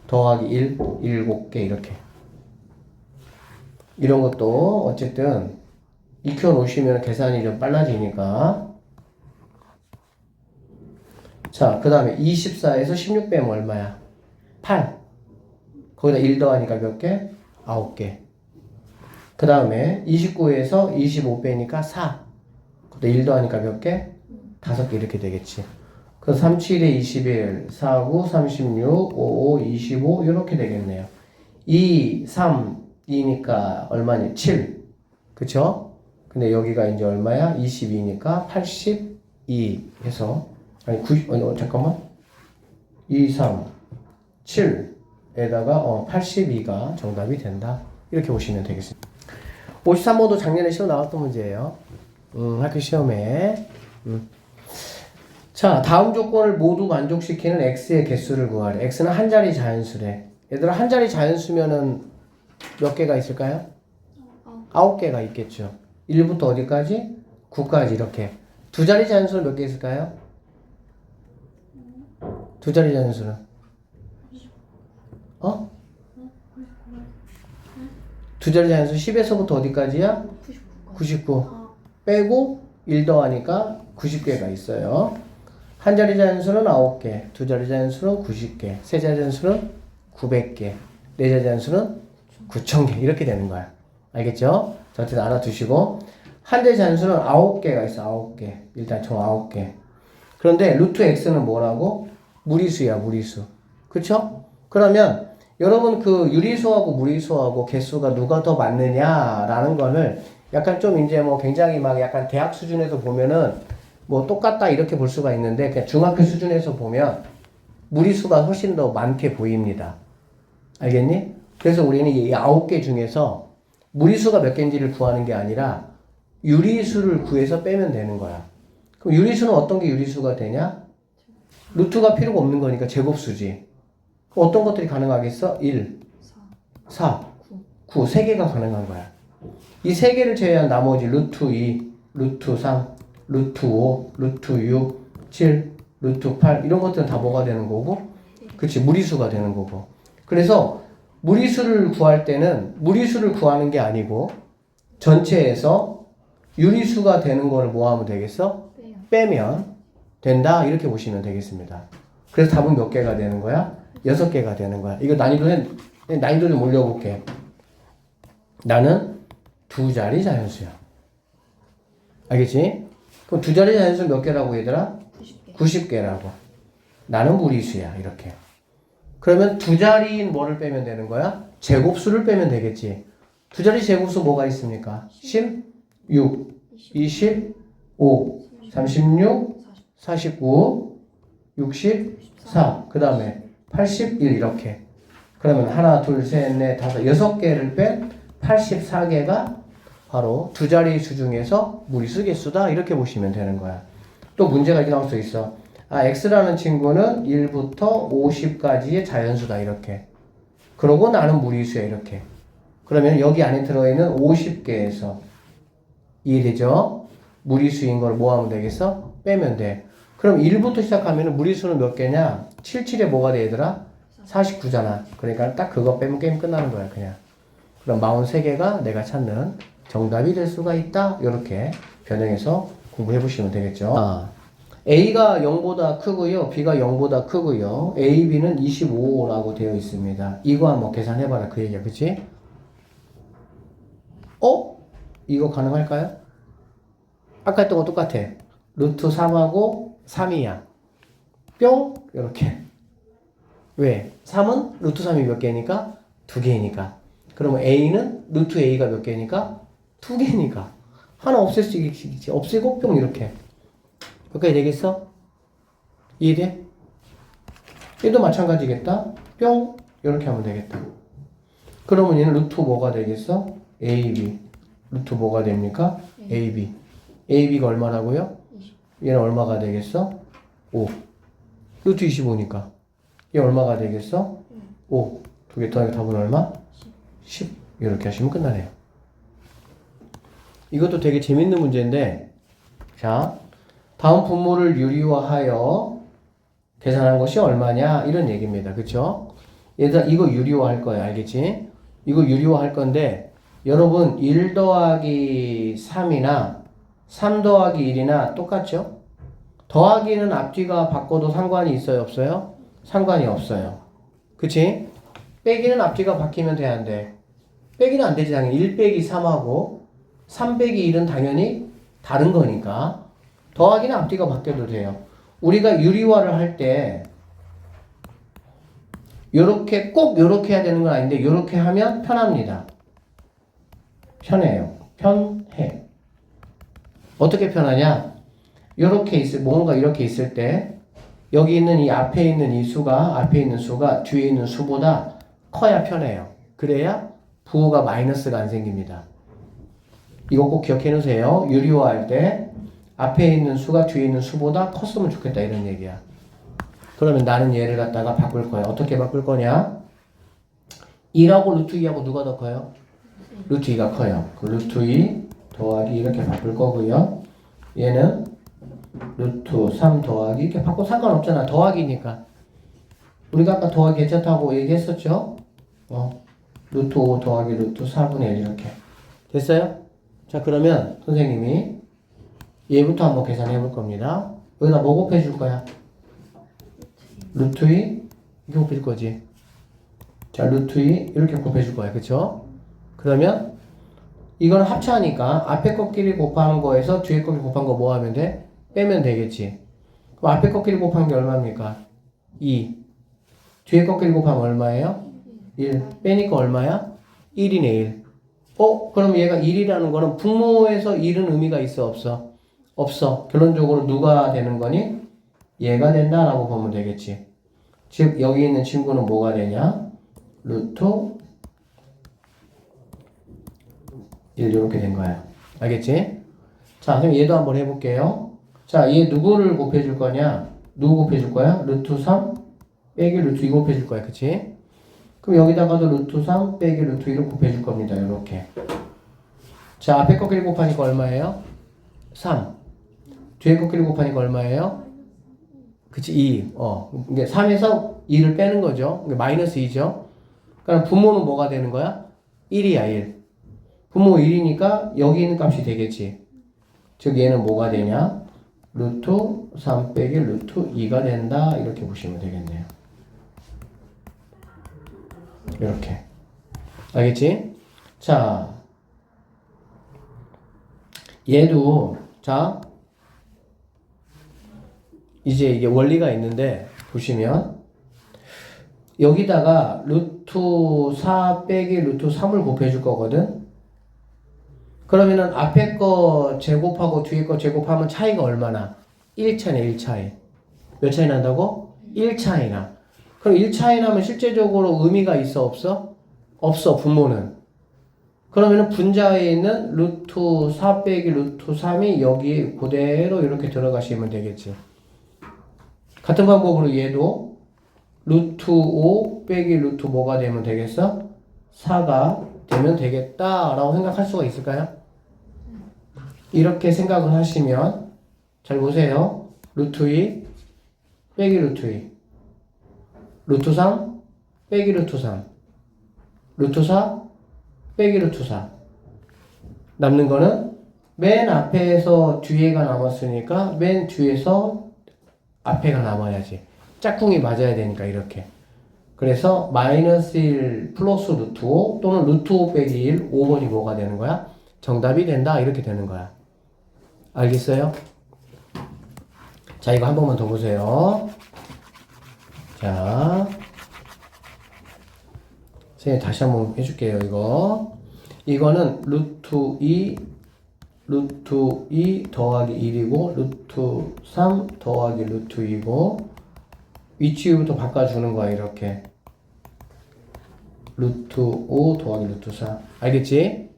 A: 더하기 1 7개 이렇게. 이런 것도 어쨌든 익혀 놓으시면 계산이 좀 빨라지니까. 자, 그 다음에 24에서 16 빼면 얼마야? 8. 거기다 1 더하니까 몇 개? 9개. 그 다음에 29에서 25 빼니까 4. 거기다 1 더하니까 몇 개? 5개 이렇게 되겠지. 그 3, 7에 21, 4, 9, 36, 5, 5, 25 이렇게 되겠네요. 2, 3, 2니까 얼마니? 7. 그쵸? 근데 여기가 이제 얼마야? 22니까 82 해서 아니 90, 잠깐만 2, 3, 7에다가 82가 정답이 된다. 이렇게 보시면 되겠습니다. 53번도 작년에 시험 나왔던 문제예요. 학교 시험에. 자, 다음 조건을 모두 만족시키는 x의 개수를 구하래. x는 한 자리 자연수래. 얘들아, 한 자리 자연수면은 몇 개가 있을까요? 9개가 있겠죠. 1부터 어디까지? 9까지 이렇게. 두 자리 자연수는 몇 개 있을까요? 두 자리 자연수는? 두 자리 자연수 10에서부터 어디까지야? 99. 빼고 1 더하니까 90개가 있어요. 한 자리 자연수는 9개, 두 자리 자연수는 90개, 세 자리 자연수는 900개, 네 자리 자연수는 9000개 이렇게 되는 거야. 알겠죠? 자, 어쨌든 알아두시고 한 자리 자연수는 9개가 있어. 9개. 일단 총 9개. 그런데 루트 x는 뭐라고? 무리수야, 무리수. 그쵸? 그러면 여러분 그 유리수하고 무리수하고 개수가 누가 더 많느냐라는 거를 약간 좀 이제 뭐 굉장히 막 약간 대학 수준에서 보면은 뭐 똑같다 이렇게 볼 수가 있는데 그냥 중학교 수준에서 보면 무리수가 훨씬 더 많게 보입니다. 알겠니? 그래서 우리는 이 9개 중에서 무리수가 몇 개인지를 구하는 게 아니라 유리수를 구해서 빼면 되는 거야. 그럼 유리수는 어떤 게 유리수가 되냐? 루트가 필요가 없는 거니까 제곱수지. 어떤 것들이 가능하겠어? 1, 4, 9, 3개가 가능한 거야. 이 3개를 제외한 나머지 루트 2, 루트 3, 루트 5, 루트 6, 7, 루트 8 이런 것들은 다 뭐가 되는 거고? 그렇지, 무리수가 되는 거고. 그래서 무리수를 구할 때는 무리수를 구하는 게 아니고 전체에서 유리수가 되는 거를 뭐 하면 되겠어? 빼면 된다 이렇게 보시면 되겠습니다. 그래서 답은 몇 개가 되는 거야? 6개가 되는 거야. 이거 난이도 좀 올려볼게. 나는 두 자리 자연수야. 알겠지? 그럼 두 자리 자연수 몇 개라고 얘들아? 90개라고. 나는 무리수야. 이렇게. 그러면 두 자리인 뭐를 빼면 되는 거야? 제곱수를 빼면 되겠지. 두 자리 제곱수 뭐가 있습니까? 16, 25, 36, 49, 64, 그 다음에 81 이렇게. 그러면 하나, 둘, 셋, 넷, 다섯, 6개를 뺀 84개가 바로 두 자리 수 중에서 무리수 개수다 이렇게 보시면 되는 거야. 또 문제가 이렇게 나올 수 있어. x라는 친구는 1부터 50까지의 자연수다 이렇게. 그러고 나는 무리수야 이렇게. 그러면 여기 안에 들어있는 50개에서 이해되죠? 무리수인 걸 뭐 하면 되겠어? 빼면 돼. 그럼 1부터 시작하면 무리수는 몇 개냐? 7, 7에 뭐가 돼 얘들아? 49잖아. 그러니까 딱 그거 빼면 게임 끝나는 거야 그냥. 그럼 43개가 내가 찾는 정답이 될 수가 있다. 이렇게 변형해서 공부해 보시면 되겠죠. A가 0보다 크고요. B가 0보다 크고요. A, B는 25라고 되어 있습니다. 이거 한번 계산해봐라. 그 얘기야. 그치? 이거 가능할까요? 아까 했던 거 똑같아. 루트 3하고 3이야. 뿅! 이렇게. 왜? 3은 루트 3이 몇 개니까? 2개니까. 그러면 A는 루트 A가 몇 개니까? 2개니까. 하나 없앨 수 있지. 없애고 뿅 이렇게. 여기까지 되겠어? 이해돼? 얘도 마찬가지겠다. 뿅! 이렇게 하면 되겠다. 그러면 얘는 루트 뭐가 되겠어? AB. 루트 뭐가 됩니까? AB. AB가 얼마라고요? 얘는 얼마가 되겠어? 5. 루트 25니까. 얘 얼마가 되겠어? 5. 두 개 더하기 답은 얼마? 10. 이렇게 하시면 끝나네요. 이것도 되게 재밌는 문제인데, 자, 다음 분모를 유리화하여 계산한 것이 얼마냐? 이런 얘기입니다. 그쵸? 얘들아, 이거 유리화할 거야. 알겠지? 이거 유리화할 건데, 여러분, 1 더하기 3이나 3 더하기 1이나 똑같죠? 더하기는 앞뒤가 바꿔도 상관이 있어요? 없어요? 상관이 없어요. 그치? 빼기는 앞뒤가 바뀌면 돼, 안 돼? 빼기는 안 되지, 당연히. 1 빼기 3하고 3 빼기 1은 당연히 다른 거니까. 더하기는 앞뒤가 바뀌어도 돼요. 우리가 유리화를 할 때, 요렇게, 꼭 요렇게 해야 되는 건 아닌데, 요렇게 하면 편합니다. 편해요. 편해. 어떻게 편하냐? 뭔가 이렇게 있을 때, 여기 있는 이 앞에 있는 이 수가, 앞에 있는 수가 뒤에 있는 수보다 커야 편해요. 그래야 부호가 마이너스가 안 생깁니다. 이거 꼭 기억해 놓으세요. 유리화 할 때, 앞에 있는 수가 뒤에 있는 수보다 컸으면 좋겠다. 이런 얘기야. 그러면 나는 얘를 갖다가 바꿀 거야. 어떻게 바꿀 거냐? 2하고 루트 2하고 누가 더 커요? 루트 2가 커요. 그 루트 2 더하기 이렇게 바꿀 거고요. 얘는 루트 3 더하기 이렇게 바꿔 상관없잖아. 더하기니까. 우리가 아까 더하기 괜찮다고 얘기했었죠? 루트 5 더하기 루트 4분의 1 이렇게. 됐어요? 자, 그러면 선생님이 얘부터 한번 계산해 볼 겁니다. 여기다 뭐 곱해 줄 거야? 루트 2 이렇게 곱해 줄 거지. 자, 루트 2 이렇게 곱해 줄 거야. 그쵸? 그러면 이건 합차하니까 앞에 것끼리 곱하는 거에서 뒤에 것끼리 곱한 거 뭐 하면 돼? 빼면 되겠지. 그럼 앞에 것끼리 곱한 게 얼마입니까? 2. 뒤에 것끼리 곱하면 얼마예요? 1. 빼니까 얼마야? 1이네 1. 그럼 얘가 1이라는 거는 분모에서 1은 의미가 있어 없어? 없어. 결론적으로 누가 되는 거니? 얘가 된다라고 보면 되겠지. 즉 여기 있는 친구는 뭐가 되냐? 루트 1 이렇게 된 거야. 알겠지? 자, 그럼 얘도 한번 해볼게요. 자, 얘 누구를 곱해줄 거냐? 누구 곱해줄 거야? 루트 3 빼기 루트 2 곱해줄 거야. 그치? 그럼 여기다가도 루트 3 빼기 루트 2를 곱해줄 겁니다. 이렇게. 자, 앞에 거끼리 곱하니까 얼마예요? 3. 뒤에 거끼리 곱하니까 얼마예요? 그치? 2. 이게 3에서 2를 빼는 거죠. 마이너스 2죠. 그럼 분모는 뭐가 되는 거야? 1이야, 1. 분모 1이니까 여기 있는 값이 되겠지. 즉 얘는 뭐가 되냐? 루트 3 빼기 루트 2가 된다. 이렇게 보시면 되겠네요. 이렇게. 알겠지? 자, 얘도 자 이제 이게 원리가 있는데 보시면 여기다가 루트 4 빼기 루트 3을 곱해줄 거거든. 그러면은 앞에 거 제곱하고 뒤에 거 제곱하면 차이가 얼마나? 1 차네. 1 차이. 몇 차이 난다고? 1 차이 나. 그럼 1 차이 나면 실제적으로 의미가 있어 없어? 없어. 분모는. 그러면은 분자에 있는 루트 4 빼기 루트 3이 여기 그대로 이렇게 들어가시면 되겠지. 같은 방법으로 얘도 루트 5 빼기 루트 뭐가 되면 되겠어? 4가 되면 되겠다라고 생각할 수가 있을까요? 이렇게 생각을 하시면 잘 보세요. 루트 2 빼기 루트 2 루트 3 빼기 루트 3 루트 4 빼기 루트 4 남는 거는 맨 앞에서 뒤에가 남았으니까 맨 뒤에서 앞에가 남아야지. 짝꿍이 맞아야 되니까 이렇게. 그래서 마이너스 1 플러스 루트 5 또는 루트 5 빼기 1, 5번이 뭐가 되는 거야? 정답이 된다. 이렇게 되는 거야. 알겠어요? 자, 이거 한 번만 더 보세요. 자, 선생님 다시 한번 해줄게요. 이거는 루트 2 더하기 1이고 루트 3 더하기 루트 2고 위치부터 바꿔주는 거야. 이렇게 루트 5 더하기 루트 4. 알겠지?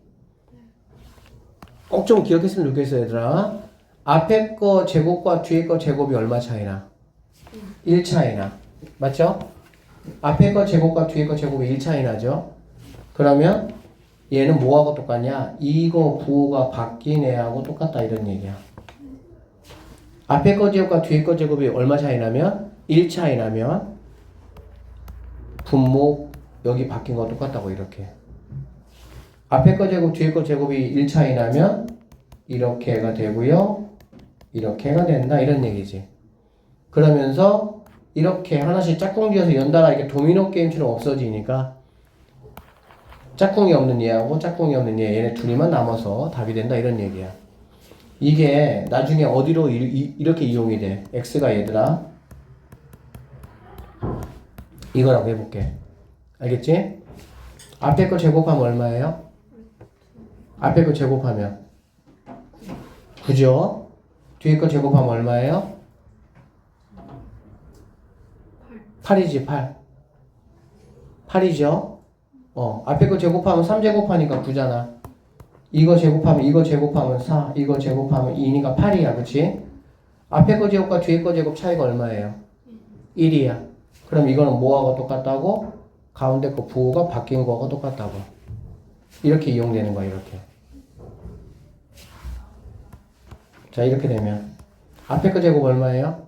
A: 꼭 좀 기억했으면 좋겠어 얘들아. 앞에 거 제곱과 뒤에 거 제곱이 얼마 차이나? 1 차이나. 맞죠? 앞에 거 제곱과 뒤에 거 제곱이 1 차이 나죠? 그러면 얘는 뭐하고 똑같냐? 이거 부호가 바뀐 애하고 똑같다 이런 얘기야. 앞에 거 제곱과 뒤에 거 제곱이 얼마 차이 나면? 1 차이 나면 분모 여기 바뀐 거 똑같다고 이렇게. 앞에 거 제곱 뒤에 거 제곱이 1 차이 나면 이렇게가 되고요. 이렇게가 된다 이런 얘기지. 그러면서 이렇게 하나씩 짝꿍 지어서 연달아 이렇게 도미노 게임처럼 없어지니까 짝꿍이 없는 얘하고 짝꿍이 없는 얘네 둘이만 남아서 답이 된다 이런 얘기야. 이게 나중에 어디로 이렇게 이용이 돼? x가 얘들아 이거라고 해볼게. 알겠지? 앞에 거 제곱하면 얼마예요? 앞에 거 제곱하면 9죠? 뒤에 거 제곱하면 얼마예요? 8이지 8. 8이죠? 앞에 거 제곱하면 3 제곱하니까 9잖아. 이거 제곱하면 4, 이거 제곱하면 2니까 8이야, 그치? 앞에 거 제곱과 뒤에 거 제곱 차이가 얼마예요? 1이야. 그럼 이거는 뭐하고 똑같다고? 가운데 거 부호가 바뀐 거하고 똑같다고. 이렇게 이용되는 거야, 이렇게. 자, 이렇게 되면 앞에 거 제곱 얼마예요?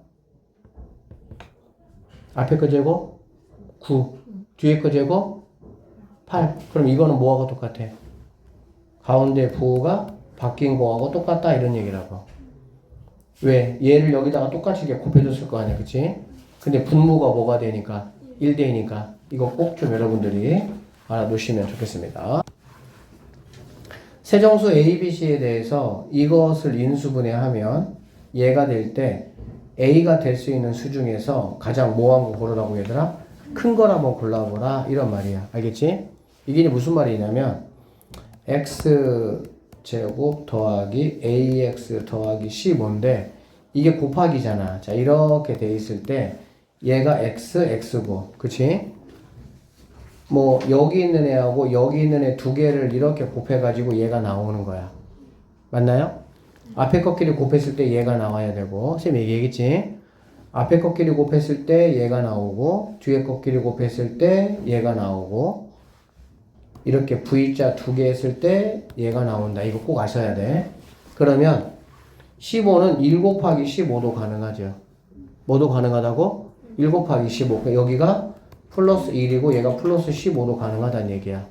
A: 앞에 거 제곱 9, 뒤에 거 제곱 8. 그럼 이거는 뭐하고 똑같아? 가운데 부호가 바뀐 거하고 똑같다 이런 얘기라고. 왜? 얘를 여기다가 똑같이 이렇게 곱해줬을 거 아니야, 그치? 근데 분모가 뭐가 되니까 1대니까 이거 꼭 좀 여러분들이 알아두시면 좋겠습니다. 세정수 A, B, C에 대해서 이것을 인수분해하면 얘가 될 때 A가 될 수 있는 수 중에서 가장 뭐한 거 고르라고 얘들아? 큰 걸 한번 골라보라 이런 말이야. 알겠지? 이게 무슨 말이냐면 x제곱 더하기 ax 더하기 c 뭔데 이게 곱하기잖아. 자 이렇게 돼 있을 때 얘가 x고 그치? 뭐 여기 있는 애하고 여기 있는 애 두 개를 이렇게 곱해가지고 얘가 나오는 거야. 맞나요? 앞에 것끼리 곱했을 때 얘가 나와야 되고 선생님 얘기했지? 앞에 것끼리 곱했을 때 얘가 나오고 뒤에 것끼리 곱했을 때 얘가 나오고 이렇게 V자 두 개 했을 때 얘가 나온다. 이거 꼭 아셔야 돼. 그러면 15는 1 곱하기 15도 가능하죠. 뭐도 가능하다고? 1 곱하기 15. 여기가 플러스 1이고 얘가 플러스 15도 가능하다는 얘기야.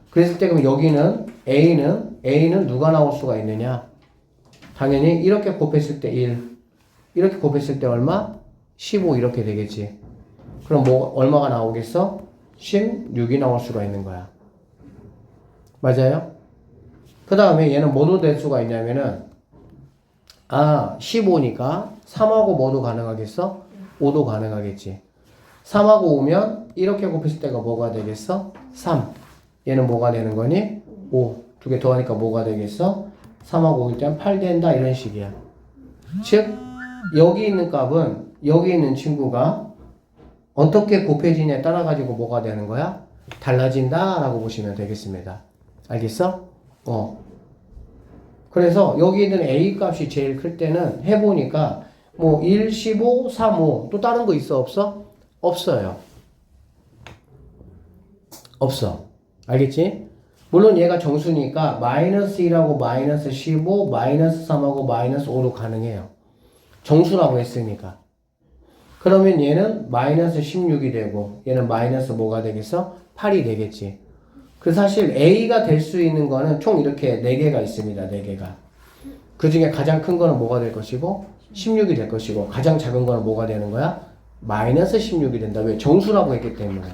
A: 그랬을 때 그럼 여기는 A는 누가 나올 수가 있느냐? 당연히 이렇게 곱했을 때 1. 이렇게 곱했을 때 얼마? 15 이렇게 되겠지. 그럼 뭐 얼마가 나오겠어? 16이 나올 수가 있는 거야. 맞아요? 그 다음에 얘는 뭐도 될 수가 있냐면은 15니까 3하고 뭐도 가능하겠어? 5도 가능하겠지. 3하고 5면 이렇게 곱했을 때가 뭐가 되겠어? 3. 얘는 뭐가 되는 거니? 5. 두 개 더하니까 뭐가 되겠어? 3하고 5일 때는 8 된다 이런 식이야. 즉 여기 있는 값은 여기 있는 친구가 어떻게 곱해지냐에 따라 가지고 뭐가 되는 거야? 달라진다 라고 보시면 되겠습니다. 알겠어? 그래서 여기 있는 A 값이 제일 클 때는 해보니까 뭐 1, 15, 3, 5 또 다른 거 있어 없어? 없어요. 없어. 알겠지? 물론 얘가 정수니까 마이너스 1하고 마이너스 15, 마이너스 3하고 마이너스 5로 가능해요. 정수라고 했으니까. 그러면 얘는 마이너스 16이 되고 얘는 마이너스 뭐가 되겠어? 8이 되겠지. 그 사실 A가 될 수 있는 거는 총 이렇게 4개가 있습니다. 4개가. 그 중에 가장 큰 거는 뭐가 될 것이고 16이 될 것이고 가장 작은 거는 뭐가 되는 거야? 마이너스 16이 된다. 왜? 정수라고 했기 때문에.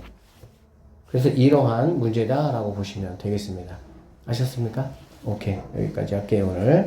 A: 그래서 이러한 문제다라고 보시면 되겠습니다. 아셨습니까? 오케이. 여기까지 할게요, 오늘.